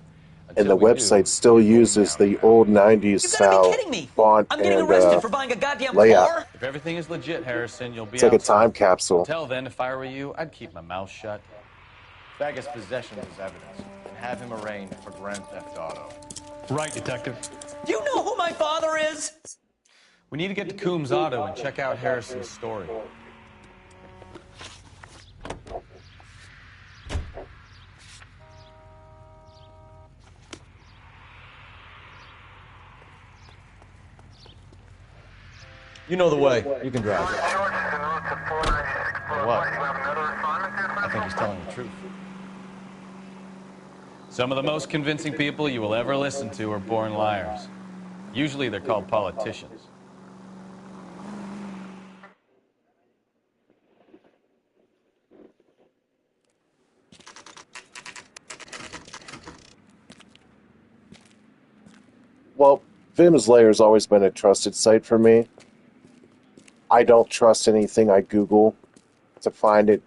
[SPEAKER 1] And and the
[SPEAKER 6] Until we do,
[SPEAKER 1] website still uses the old 90s style font
[SPEAKER 16] I'm getting
[SPEAKER 1] and
[SPEAKER 16] arrested for buying a goddamn
[SPEAKER 1] layout.
[SPEAKER 16] car?
[SPEAKER 5] If everything is legit, Harrison, you'll be
[SPEAKER 1] It's like a
[SPEAKER 5] out soon.
[SPEAKER 1] time capsule.
[SPEAKER 5] Until then, if I were you, I'd keep my mouth shut.
[SPEAKER 6] Vegas possessions as evidence and have him arraigned for Grand Theft Auto.
[SPEAKER 13] Right, Detective.
[SPEAKER 16] Do you know who my father is?
[SPEAKER 5] We need to get to Coombs Auto and check out Harrison's story.
[SPEAKER 6] You know the way. You can drive. What? I think he's telling the truth.
[SPEAKER 5] Some of the most convincing people you will ever listen to are born liars. Usually they're called politicians.
[SPEAKER 1] Well, Vim's Lair has always been a trusted site for me. I don't trust anything I Google to find it.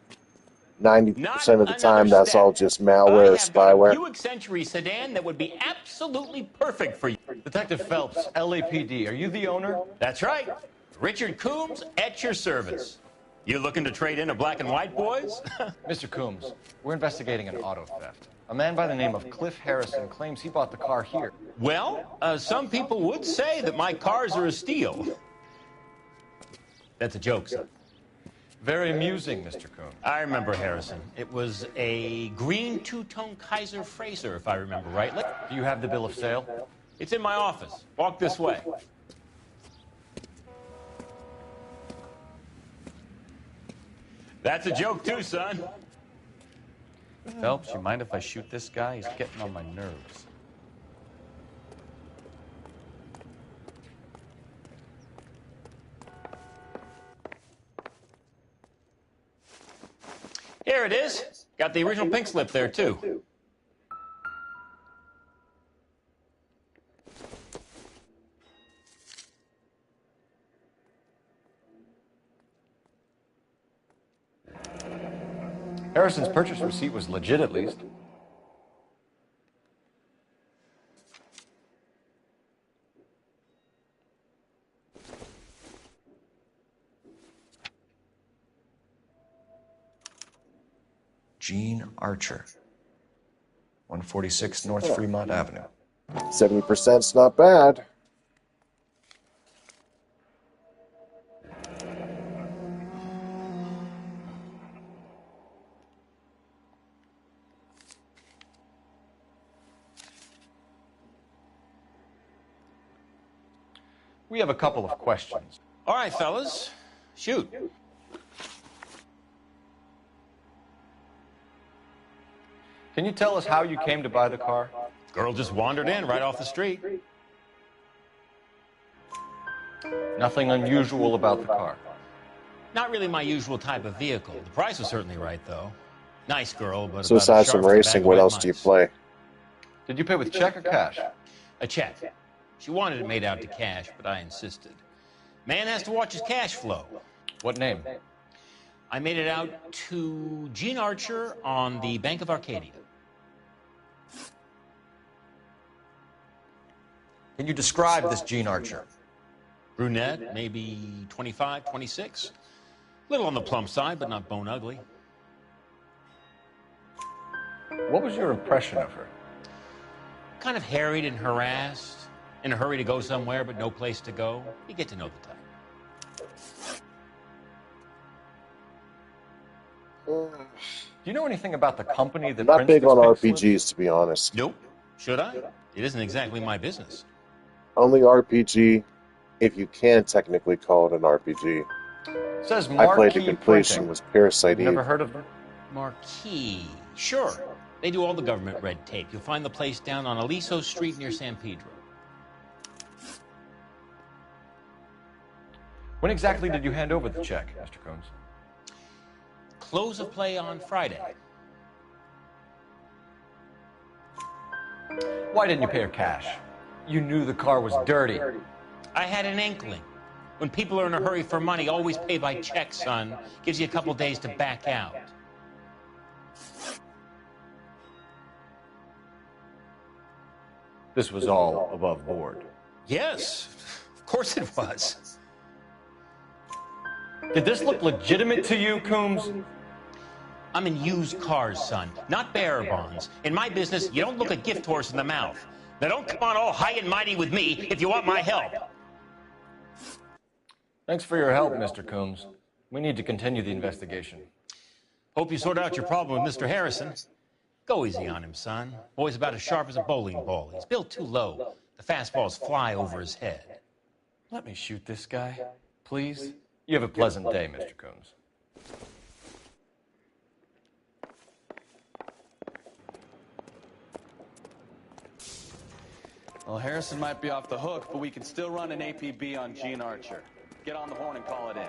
[SPEAKER 1] 90% of the time, that's all just malware or spyware.
[SPEAKER 17] Buick Century sedan that would be absolutely perfect for you.
[SPEAKER 6] Detective Phelps, LAPD, are you the owner?
[SPEAKER 17] That's right. Richard Coombs at your service. You looking to trade in a black and white, boys?
[SPEAKER 6] Mr. Coombs, we're investigating an auto theft. A man by the name of Cliff Harrison claims he bought the car here.
[SPEAKER 17] Well, some people would say that my cars are a steal. That's a joke, son.
[SPEAKER 6] Very amusing, Mr. Coombs.
[SPEAKER 17] I remember Harrison. It was a green two-tone Kaiser Frazer, if I remember rightly.
[SPEAKER 6] Do you have the bill of sale?
[SPEAKER 17] It's in my office. Walk this way. That's a joke, too, son.
[SPEAKER 5] Phelps, you mind if I shoot this guy? He's getting on my nerves.
[SPEAKER 17] Here it is. Got the original pink slip there, too.
[SPEAKER 6] Harrison's purchase receipt was legit, at least. Gene Archer, 146 North Fremont Avenue.
[SPEAKER 1] 70%'s not bad.
[SPEAKER 6] We have a couple of questions.
[SPEAKER 17] All right, fellas. Shoot.
[SPEAKER 6] Can you tell us how you came to buy the car?
[SPEAKER 17] Girl just wandered in right off the street.
[SPEAKER 6] Nothing unusual about the car.
[SPEAKER 17] Not really my usual type of vehicle. The price was certainly right, though. Nice girl, but
[SPEAKER 1] So aside from racing, what else do you play?
[SPEAKER 6] Did you pay with check or cash?
[SPEAKER 17] A check. She wanted it made out to cash, but I insisted. Man has to watch his cash flow.
[SPEAKER 6] What name?
[SPEAKER 17] I made it out to Gene Archer on the Bank of Arcadia.
[SPEAKER 6] Can you describe this Gene Archer?
[SPEAKER 17] Brunette, maybe 25, 26. Little on the plump side, but not bone ugly.
[SPEAKER 6] What was your impression of her?
[SPEAKER 17] Kind of harried and harassed. In a hurry to go somewhere, but no place to go. You get to know the type.
[SPEAKER 6] Do you know anything about the company that
[SPEAKER 1] I'm not
[SPEAKER 6] prints
[SPEAKER 1] big
[SPEAKER 6] this
[SPEAKER 1] on
[SPEAKER 6] pink
[SPEAKER 1] RPGs,
[SPEAKER 6] slips?
[SPEAKER 1] to be honest.
[SPEAKER 17] Nope. Should I? It isn't exactly my business.
[SPEAKER 1] Only RPG, if you can technically call it an RPG.
[SPEAKER 6] It says
[SPEAKER 1] I played to
[SPEAKER 6] Marquee
[SPEAKER 1] completion,
[SPEAKER 6] Printing.
[SPEAKER 1] was Parasite Eve.
[SPEAKER 6] Never heard of them?
[SPEAKER 17] Marquee. Sure. They do all the government red tape. You'll find the place down on Aliso Street near San Pedro.
[SPEAKER 6] When exactly did you hand over the check, Mr. Combs?
[SPEAKER 17] Close of play on Friday.
[SPEAKER 6] Why didn't you pay her cash? You knew the car was dirty.
[SPEAKER 17] I had an inkling. When people are in a hurry for money, always pay by check, son. Gives you a couple days to back out.
[SPEAKER 6] This was all above board.
[SPEAKER 5] Yes, of course it was.
[SPEAKER 6] Did this look legitimate to you, Coombs?
[SPEAKER 17] I'm in used cars, son, not bearer bonds. In my business, you don't look a gift horse in the mouth. Now don't come on all high and mighty with me if you want my help.
[SPEAKER 6] Thanks for your help, Mr. Coombs. We need to continue the investigation.
[SPEAKER 17] Hope you sort out your problem with Mr. Harrison. Go easy on him, son. Boy's about as sharp as a bowling ball. He's built too low. The fastballs fly over his head.
[SPEAKER 6] Let me shoot this guy, please. You have a pleasant day, Mr. Coombs.
[SPEAKER 18] Well, Harrison might be off the hook, but we can still run an APB on Gene Archer. Get on the horn and call it in.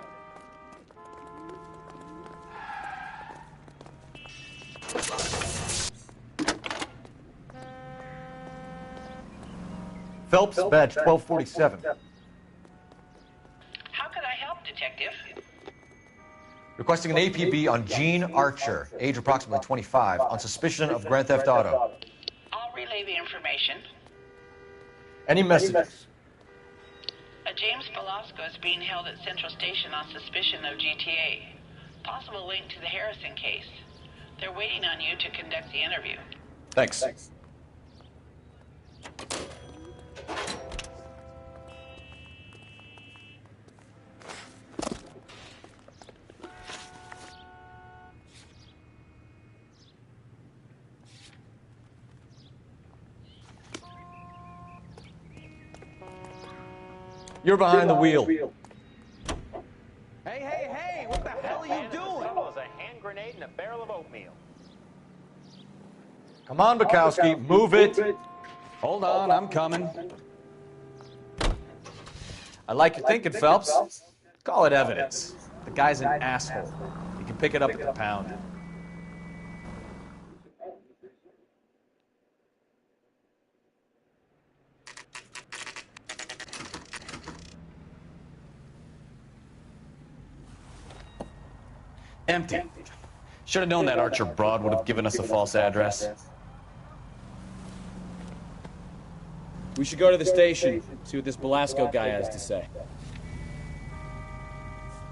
[SPEAKER 6] Phelps, badge 1247.
[SPEAKER 12] How could I help, Detective?
[SPEAKER 6] Requesting an APB on Gene Archer, age approximately 25, on suspicion of Grand Theft Auto.
[SPEAKER 12] I'll relay the information.
[SPEAKER 6] Any messages?
[SPEAKER 12] A James Velasco is being held at Central Station on suspicion of GTA. Possible link to the Harrison case. They're waiting on you to conduct the interview.
[SPEAKER 6] Thanks. You're behind the wheel.
[SPEAKER 10] Hey, what the hell are you doing?
[SPEAKER 17] A hand grenade and a barrel of oatmeal.
[SPEAKER 6] Come on, Bukowski, move it.
[SPEAKER 18] Hold on, I'm coming.
[SPEAKER 13] I like your thinking, Phelps. Call it evidence. The guy's an asshole. You can pick it up at the pound.
[SPEAKER 18] Empty. Should have known that Archer broad would have given us a false address.
[SPEAKER 13] We should go to the station, see what this Velasco guy has to say.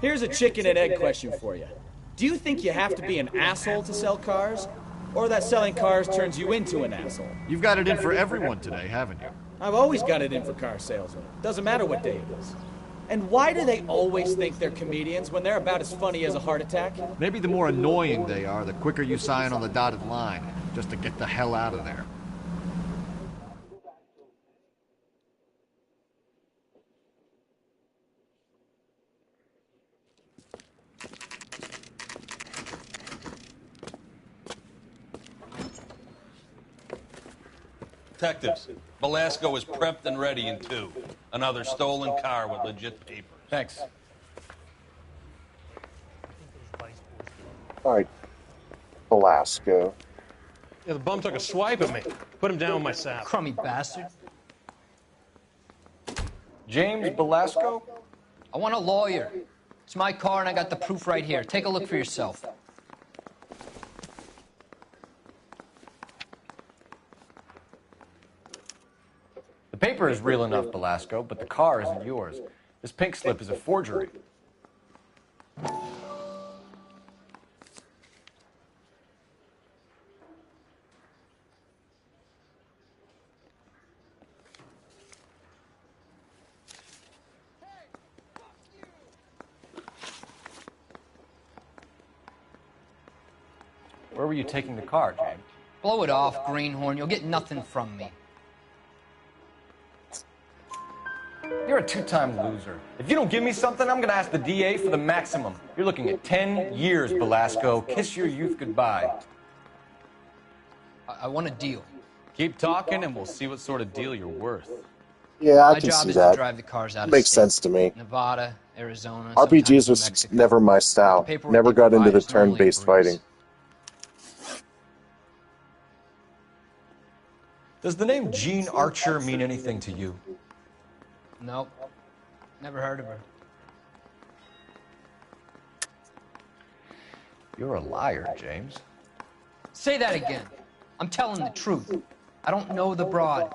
[SPEAKER 13] Here's a chicken and egg question for you. Do you think you have to be an asshole to sell cars? Or that selling cars turns you into an asshole?
[SPEAKER 14] You've got it in for everyone today, haven't you?
[SPEAKER 13] I've always got it in for car salesmen. Doesn't matter what day it is. And why do they always think they're comedians when they're about as funny as a heart attack?
[SPEAKER 14] Maybe the more annoying they are, the quicker you sign on the dotted line, just to get the hell out of there.
[SPEAKER 19] Detectives, Velasco is prepped and ready in 2. Another stolen car with legit papers.
[SPEAKER 6] Thanks.
[SPEAKER 1] All right, Velasco.
[SPEAKER 20] Yeah, the bum took a swipe at me. Put him down with my sap.
[SPEAKER 16] Crummy bastard.
[SPEAKER 6] James Velasco?
[SPEAKER 16] I want a lawyer. It's my car and I got the proof right here. Take a look for yourself.
[SPEAKER 6] The paper is real enough, Velasco, but the car isn't yours. This pink slip is a forgery. Where were you taking the car, James?
[SPEAKER 16] Blow it off, greenhorn. You'll get nothing from me.
[SPEAKER 6] You're a two-time loser. If you don't give me something, I'm gonna ask the DA for the maximum. You're looking at 10 years, Velasco. Kiss your youth goodbye.
[SPEAKER 16] I want a deal.
[SPEAKER 18] Keep talking and we'll see what sort of deal you're worth.
[SPEAKER 1] Yeah, I
[SPEAKER 16] My
[SPEAKER 1] can
[SPEAKER 16] job
[SPEAKER 1] see
[SPEAKER 16] is
[SPEAKER 1] that.
[SPEAKER 16] to drive the cars out of
[SPEAKER 1] Makes
[SPEAKER 16] state.
[SPEAKER 1] sense to me.
[SPEAKER 16] Nevada, Arizona.
[SPEAKER 1] RPGs
[SPEAKER 16] sometimes
[SPEAKER 1] was
[SPEAKER 16] Mexico.
[SPEAKER 1] never my style.
[SPEAKER 16] Paperwork
[SPEAKER 1] Never
[SPEAKER 16] you
[SPEAKER 1] got into
[SPEAKER 16] provide
[SPEAKER 1] the
[SPEAKER 16] is normally a
[SPEAKER 1] turn-based
[SPEAKER 16] breeze.
[SPEAKER 1] fighting.
[SPEAKER 6] Does the name Gene Archer mean anything to you?
[SPEAKER 16] Nope. Never heard of her.
[SPEAKER 6] You're a liar, James.
[SPEAKER 16] Say that again. I'm telling the truth. I don't know the broad.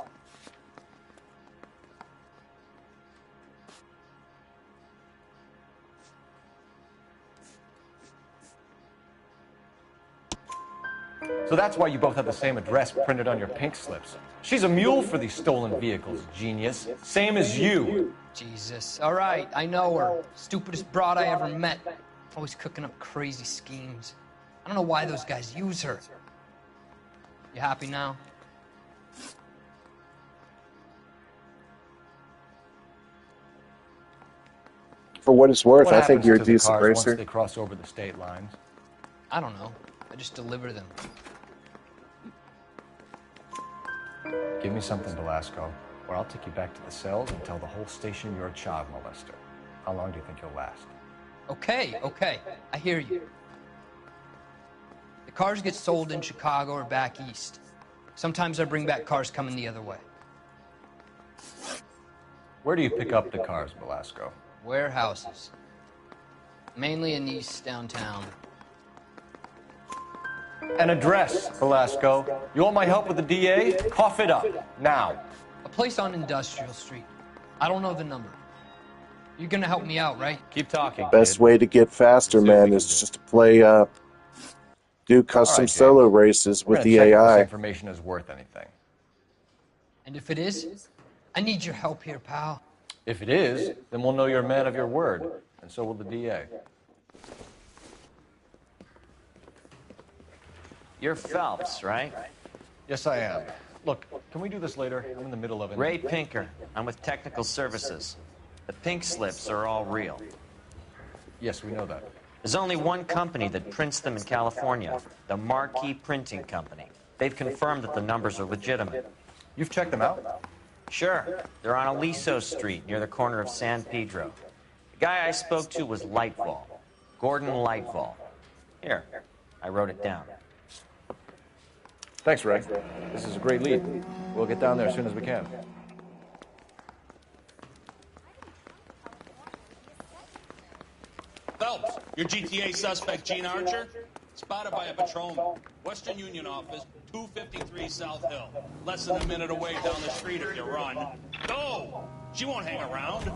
[SPEAKER 6] So that's why you both have the same address printed on your pink slips. She's a mule for these stolen vehicles, genius. Same as you.
[SPEAKER 21] Jesus. All right, I know her. Stupidest broad I ever met. Always cooking up crazy schemes. I don't know why those guys use her. You happy now?
[SPEAKER 1] For what it's worth,
[SPEAKER 6] What
[SPEAKER 1] I think
[SPEAKER 6] happens
[SPEAKER 1] you're a
[SPEAKER 6] to the
[SPEAKER 1] decent
[SPEAKER 6] cars once
[SPEAKER 1] racer.
[SPEAKER 6] they cross over the state lines?
[SPEAKER 21] I don't know. I just deliver them.
[SPEAKER 6] Give me something, Velasco, or I'll take you back to the cells and tell the whole station you're a child molester. How long do you think you'll last?
[SPEAKER 21] Okay, okay. I hear you. The cars get sold in Chicago or back east. Sometimes I bring back cars coming the other way.
[SPEAKER 6] Where do you pick up the cars, Velasco?
[SPEAKER 21] Warehouses. Mainly in East downtown.
[SPEAKER 6] An address, Velasco. You want my help with the DA? Cough it up, now.
[SPEAKER 21] A place on Industrial Street. I don't know the number. You're gonna help me out, right?
[SPEAKER 5] Keep talking.
[SPEAKER 1] Best way to get faster, man, is just to play, do custom
[SPEAKER 6] James.
[SPEAKER 1] solo races
[SPEAKER 6] We're
[SPEAKER 1] with
[SPEAKER 6] gonna
[SPEAKER 1] the
[SPEAKER 6] check if this
[SPEAKER 1] AI.
[SPEAKER 6] information is worth anything.
[SPEAKER 21] And if it is, I need your help here, pal.
[SPEAKER 6] If it is, then we'll know you're a man of your word, and so will the DA.
[SPEAKER 2] You're Phelps, right?
[SPEAKER 6] Yes, I am. Look, can we do this later? I'm in the middle of it.
[SPEAKER 2] Ray Pinker. I'm with Technical Services. The pink slips are all real.
[SPEAKER 6] Yes, we know that.
[SPEAKER 2] There's only one company that prints them in California, the Marquee Printing Company. They've confirmed that the numbers are legitimate.
[SPEAKER 6] You've checked them out?
[SPEAKER 2] Sure. They're on Aliso Street, near the corner of San Pedro. The guy I spoke to was Lightfall. Gordon Lightfall. Here, I wrote it down.
[SPEAKER 6] Thanks, Ray. This is a great lead. We'll get down there as soon as we can.
[SPEAKER 19] Phelps, your GTA suspect, Gene Archer, spotted by a patrolman. Western Union office, 253 South Hill. Less than a minute away down the street if you run. Go! She won't hang around.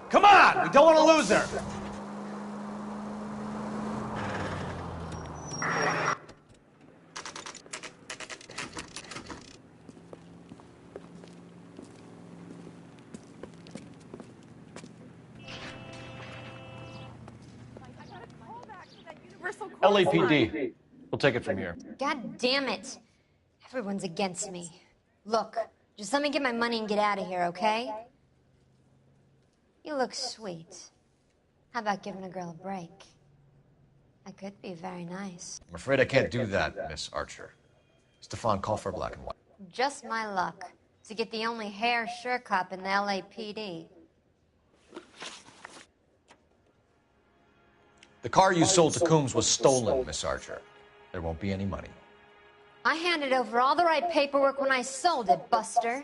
[SPEAKER 13] Come on! We don't want to lose her!
[SPEAKER 6] LAPD. We'll take it from here.
[SPEAKER 22] God damn it. Everyone's against me. Look, just let me get my money and get out of here, okay? You look sweet. How about giving a girl a break? That could be very nice.
[SPEAKER 6] I'm afraid I can't do that, Miss Archer. Stefan, call for black and white.
[SPEAKER 22] Just my luck to get the only hair sure cop in the LAPD.
[SPEAKER 6] The car you sold to Coombs was stolen, Miss Archer. There won't be any money.
[SPEAKER 22] I handed over all the right paperwork when I sold it, Buster.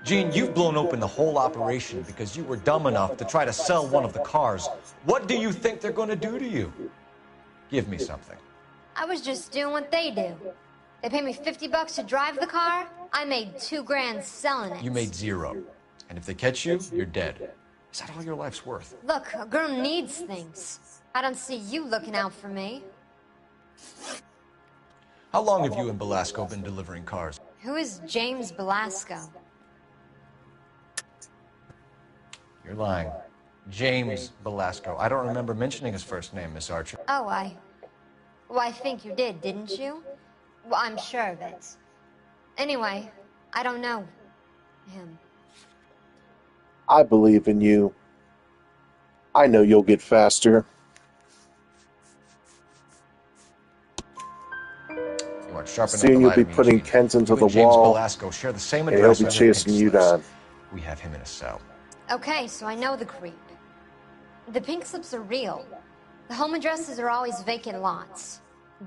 [SPEAKER 6] Gene, you've blown open the whole operation because you were dumb enough to try to sell one of the cars. What do you think they're going to do to you? Give me something.
[SPEAKER 22] I was just doing what they do. They paid me $50 to drive the car. I made $2 grand selling it.
[SPEAKER 6] You made zero. And if they catch you, you're dead. Is that all your life's worth?
[SPEAKER 22] Look, a girl needs things. I don't see you looking out for me.
[SPEAKER 6] How long have you and Belasco been delivering cars?
[SPEAKER 22] Who is James Belasco?
[SPEAKER 6] You're lying. James Belasco. I don't remember mentioning his first name, Miss Archer.
[SPEAKER 22] Oh, well, I think you did, didn't you? Well, I'm sure of it. Anyway, I don't know him.
[SPEAKER 1] I believe in you. I know you'll get faster.
[SPEAKER 6] You aren't sharp enough
[SPEAKER 1] Soon
[SPEAKER 6] to
[SPEAKER 1] you'll
[SPEAKER 6] lie
[SPEAKER 1] be
[SPEAKER 6] to me,
[SPEAKER 1] putting
[SPEAKER 6] Gene.
[SPEAKER 1] Kens into
[SPEAKER 6] You
[SPEAKER 1] the
[SPEAKER 6] and James
[SPEAKER 1] wall,
[SPEAKER 6] Belasco share the same
[SPEAKER 1] and he'll
[SPEAKER 6] address
[SPEAKER 1] be
[SPEAKER 6] on your
[SPEAKER 1] chasing
[SPEAKER 6] pink
[SPEAKER 1] you
[SPEAKER 6] slips.
[SPEAKER 1] down.
[SPEAKER 6] We have him in a cell.
[SPEAKER 22] Okay, so I know the creep. The pink slips are real. The home addresses are always vacant lots.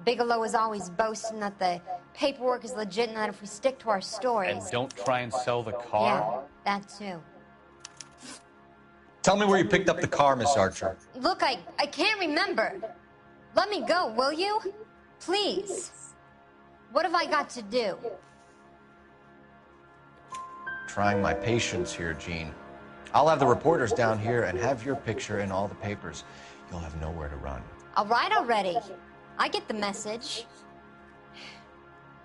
[SPEAKER 22] Bigelow is always boasting that the paperwork is legit and that if we stick to our stories...
[SPEAKER 5] And don't try and sell the car?
[SPEAKER 22] Yeah, that too.
[SPEAKER 6] Tell me where you picked up the car, Miss Archer.
[SPEAKER 22] Look, I can't remember. Let me go, will you? Please. What have I got to do?
[SPEAKER 6] Trying my patience here, Gene. I'll have the reporters down here and have your picture in all the papers. You'll have nowhere to run.
[SPEAKER 22] All right already. I get the message.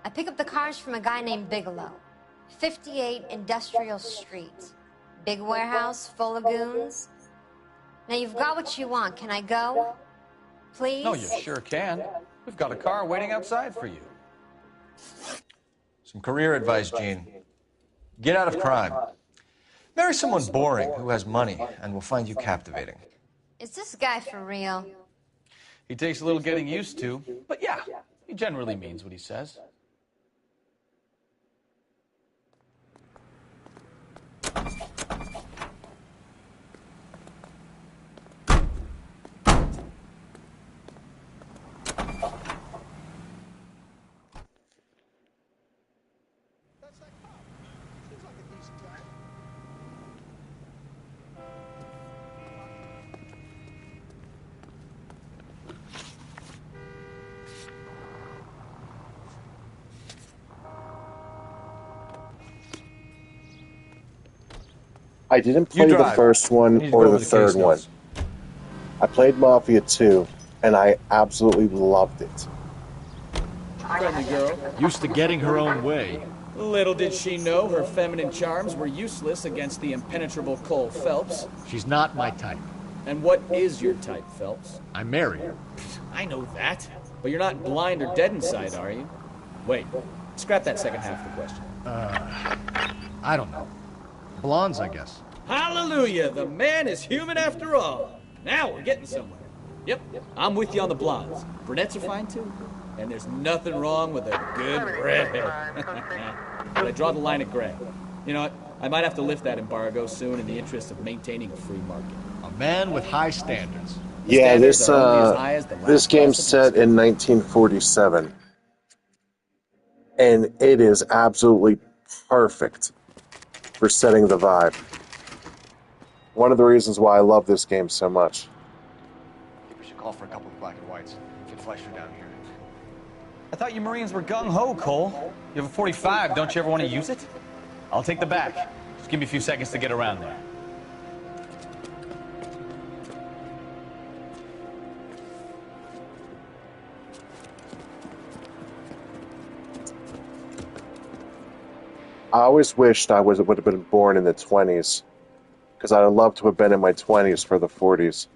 [SPEAKER 22] I pick up the cars from a guy named Bigelow. 58 Industrial Street. Big warehouse full of goons. Now you've got what you want. Can I go? Please?
[SPEAKER 5] No, you sure can. We've got a car waiting outside for you.
[SPEAKER 6] Some career advice, Gene. Get out of crime. Marry someone boring who has money and will find you captivating.
[SPEAKER 22] Is this guy for real?
[SPEAKER 5] He takes a little getting used to, but yeah, he generally means what he says.
[SPEAKER 1] I didn't play the first one or the third one. I played Mafia 2, and I absolutely loved it.
[SPEAKER 13] Friendly girl.
[SPEAKER 14] Used to getting her own way.
[SPEAKER 13] Little did she know her feminine charms were useless against the impenetrable Cole Phelps.
[SPEAKER 14] She's not my type.
[SPEAKER 13] And what is your type, Phelps?
[SPEAKER 14] I marry her.
[SPEAKER 13] I know that. But you're not blind or dead inside, are you? Wait, scrap that second half of the question.
[SPEAKER 14] I don't know. Blondes, I guess.
[SPEAKER 13] Hallelujah! The man is human after all. Now we're getting somewhere. Yep, I'm with you on the blondes. Brunettes are fine too. And there's nothing wrong with a good redhead. But I draw the line at gray. You know what? I might have to lift that embargo soon in the interest of maintaining a free market.
[SPEAKER 14] A man with high standards.
[SPEAKER 1] Yeah, this game's set in 1947. And it is absolutely perfect for setting the vibe. One of the reasons why I love this game so much.
[SPEAKER 6] I think we should call for a couple of black and whites. Get Fleischer down here.
[SPEAKER 5] I thought you Marines were gung-ho, Cole. You have a 45, don't you ever want to use it? I'll take the back. Just give me a few seconds to get around there.
[SPEAKER 1] I always wished I would have been born in the 20s, because I'd love to have been in my 20s for the 40s.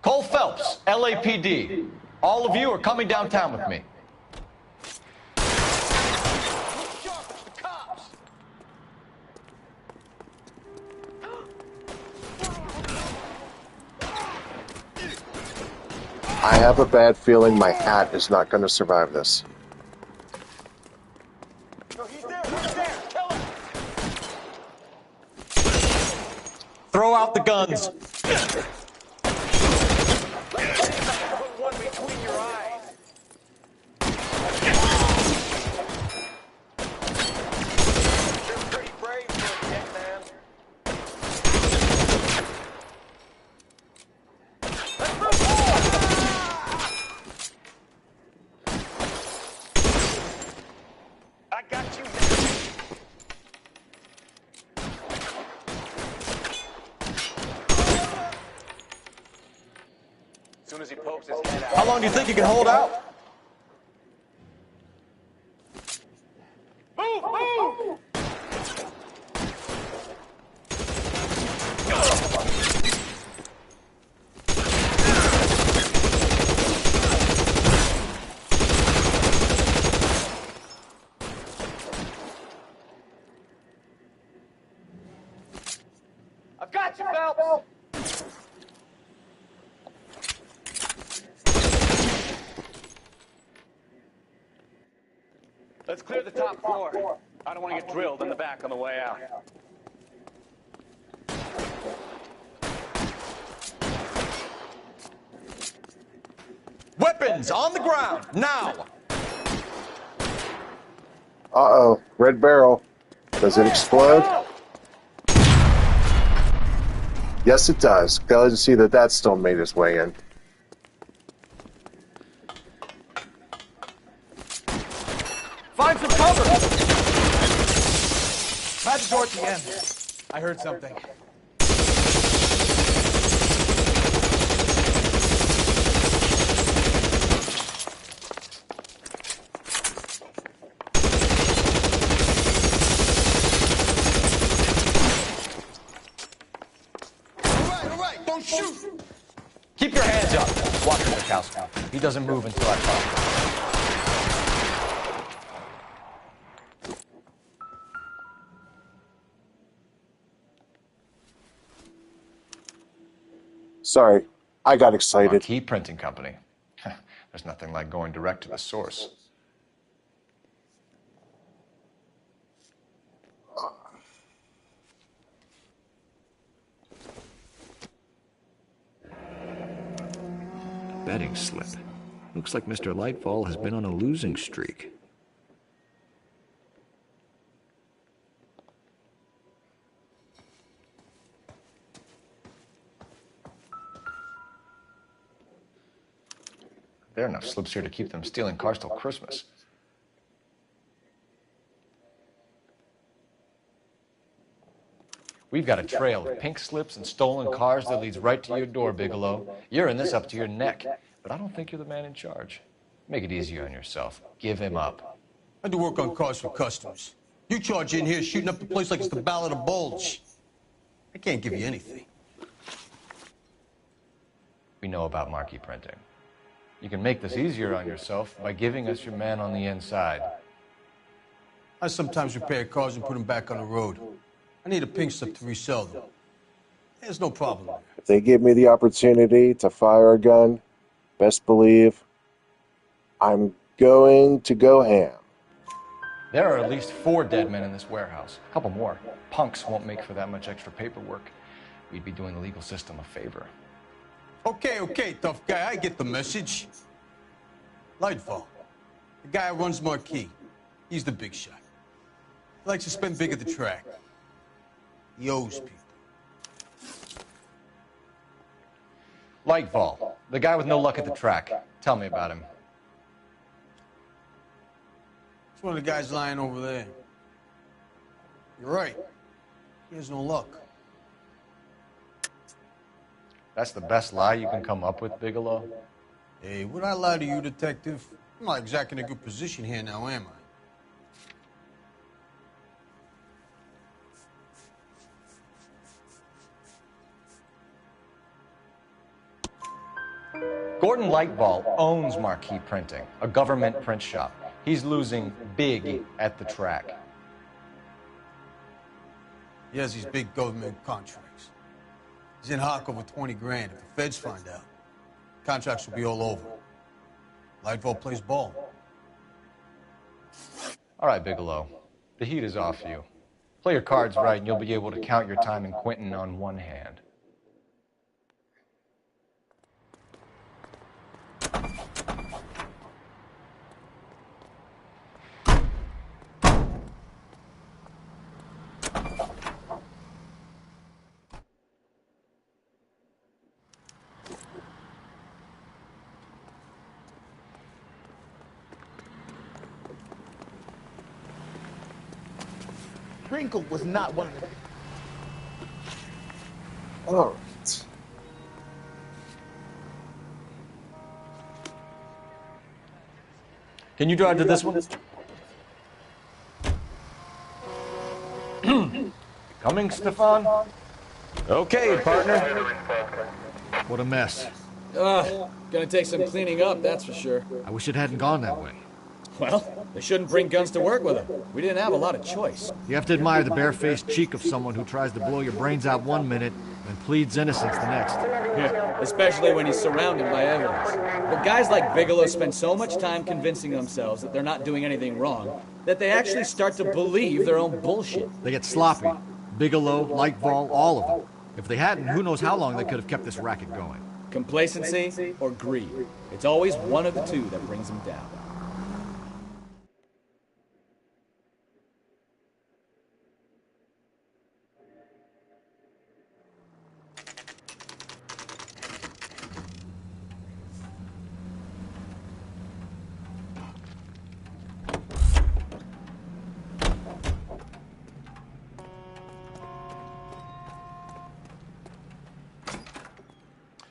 [SPEAKER 6] Cole Phelps, LAPD. All of you are coming downtown with me.
[SPEAKER 1] I have a bad feeling my hat is not going to survive this.
[SPEAKER 6] Throw out the guns.
[SPEAKER 19] One between your eyes. You're pretty brave for a jet, man. Let's move forward. I got you. As soon as he pokes his head out.
[SPEAKER 6] How long do you think you can hold out?
[SPEAKER 19] Move! Move! I've got you, Phelps! Let's clear the top floor. I don't want to get drilled in the back on the way out.
[SPEAKER 6] Weapons on the ground, now!
[SPEAKER 1] Uh-oh, red barrel. Does it explode? Yes, it does. Glad to see that that still made its way in.
[SPEAKER 10] door at the end. I heard something.
[SPEAKER 15] All right, don't shoot!
[SPEAKER 6] Keep your hands up. Watch him, Mikowski. He doesn't move until I talk.
[SPEAKER 1] Sorry, I got excited.
[SPEAKER 6] Marquee Printing Company. There's nothing like going direct to the source.
[SPEAKER 14] Betting slip. Looks like Mr. Lightfall has been on a losing streak.
[SPEAKER 6] There are enough slips here to keep them stealing cars till Christmas. We've got a trail of pink slips and stolen cars that leads right to your door, Bigelow. You're in this up to your neck, but I don't think you're the man in charge. Make it easier on yourself. Give him up.
[SPEAKER 15] I do work on cars for customers. You charge in here shooting up the place like it's the Ballad of Bulge. I can't give you anything.
[SPEAKER 6] We know about Marquee Printing. You can make this easier on yourself by giving us your man on the inside.
[SPEAKER 15] I sometimes repair cars and put them back on the road. I need a pink slip to resell them. There's no problem there.
[SPEAKER 1] If they give me the opportunity to fire a gun, best believe I'm going to go ham.
[SPEAKER 6] There are at least 4 dead men in this warehouse. A couple more. Punks won't make for that much extra paperwork. We'd be doing the legal system a favor.
[SPEAKER 15] Okay, tough guy, I get the message. Lightfall, the guy who runs Marquee. He's the big shot. He likes to spend big at the track. He owes people.
[SPEAKER 6] Lightfall, the guy with no luck at the track. Tell me about him.
[SPEAKER 15] It's one of the guys lying over there. You're right. He has no luck.
[SPEAKER 6] That's the best lie you can come up with, Bigelow?
[SPEAKER 15] Hey, would I lie to you, detective? I'm not exactly in a good position here now, am I?
[SPEAKER 6] Gordon Lightfall owns Marquee Printing, a government print shop. He's losing big at the track.
[SPEAKER 15] He has these big government contracts. He's in hock over 20 grand. If the feds find out, contracts will be all over. Lightfall plays ball.
[SPEAKER 6] All right, Bigelow. The heat is off you. Play your cards right and you'll be able to count your time in Quentin on one hand.
[SPEAKER 3] Crinkle was not one of them.
[SPEAKER 1] All right.
[SPEAKER 6] Can you drive to this one? Coming, Stefan?
[SPEAKER 20] Okay, partner.
[SPEAKER 14] What a mess.
[SPEAKER 13] Gonna take some cleaning up, that's for sure.
[SPEAKER 14] I wish it hadn't gone that way.
[SPEAKER 13] Well, they shouldn't bring guns to work with them. We didn't have a lot of choice.
[SPEAKER 14] You have to admire the barefaced cheek of someone who tries to blow your brains out one minute and pleads innocence the next.
[SPEAKER 13] Yeah, especially when he's surrounded by evidence. But guys like Bigelow spend so much time convincing themselves that they're not doing anything wrong that they actually start to believe their own bullshit.
[SPEAKER 14] They get sloppy. Bigelow, Lightfall, all of them. If they hadn't, who knows how long they could have kept this racket going.
[SPEAKER 13] Complacency or greed. It's always one of the two that brings them down.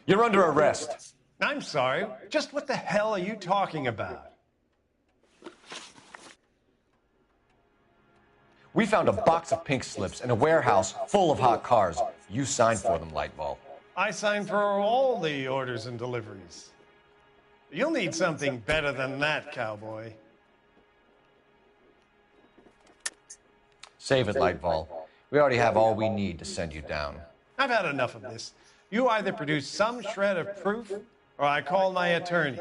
[SPEAKER 6] You're under arrest.
[SPEAKER 20] I'm sorry. Just what the hell are you talking about?
[SPEAKER 6] We found a box of pink slips in a warehouse full of hot cars. You signed for them, Lightball.
[SPEAKER 20] I signed for all the orders and deliveries. You'll need something better than that, cowboy.
[SPEAKER 6] Save it, Lightball. We already have all we need to send you down.
[SPEAKER 20] I've had enough of this. You either produce some shred of proof, or I call my attorney.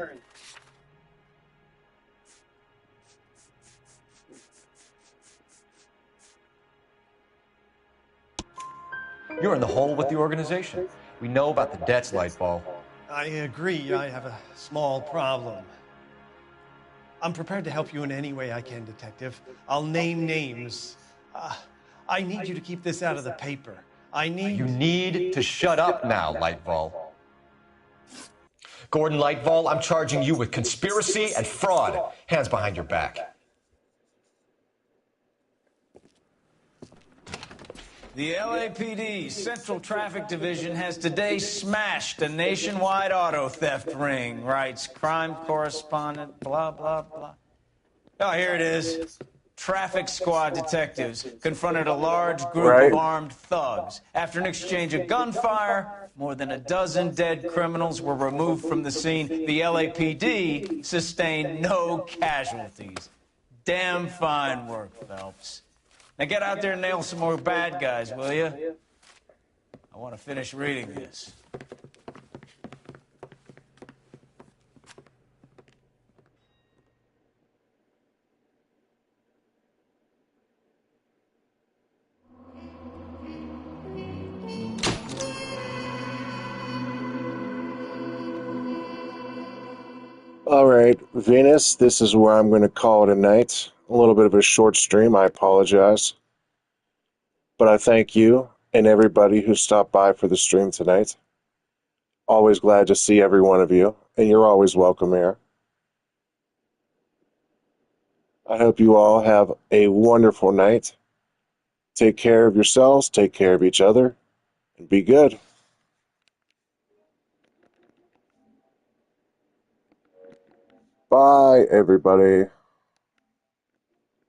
[SPEAKER 6] You're in the hole with the organization. We know about the debts, Lightball.
[SPEAKER 20] I agree, I have a small problem. I'm prepared to help you in any way I can, Detective. I'll name names. I need you to keep this out of the paper.
[SPEAKER 6] You need to shut up now, Lightball. Gordon Lightball, I'm charging you with conspiracy and fraud. Hands behind your back.
[SPEAKER 2] The LAPD Central Traffic Division has today smashed a nationwide auto theft ring, writes crime correspondent, blah, blah, blah. Oh, here it is. Traffic squad detectives confronted a large group of armed thugs. After an exchange of gunfire, more than a dozen dead criminals were removed from the scene. The LAPD sustained no casualties. Damn fine work, Phelps. Now get out there and nail some more bad guys, will you? I want to finish reading this.
[SPEAKER 1] All right, Venus, this is where I'm going to call it a night. A little bit of a short stream, I apologize. But I thank you and everybody who stopped by for the stream tonight. Always glad to see every one of you, and you're always welcome here. I hope you all have a wonderful night. Take care of yourselves, take care of each other, and be good. Bye, everybody.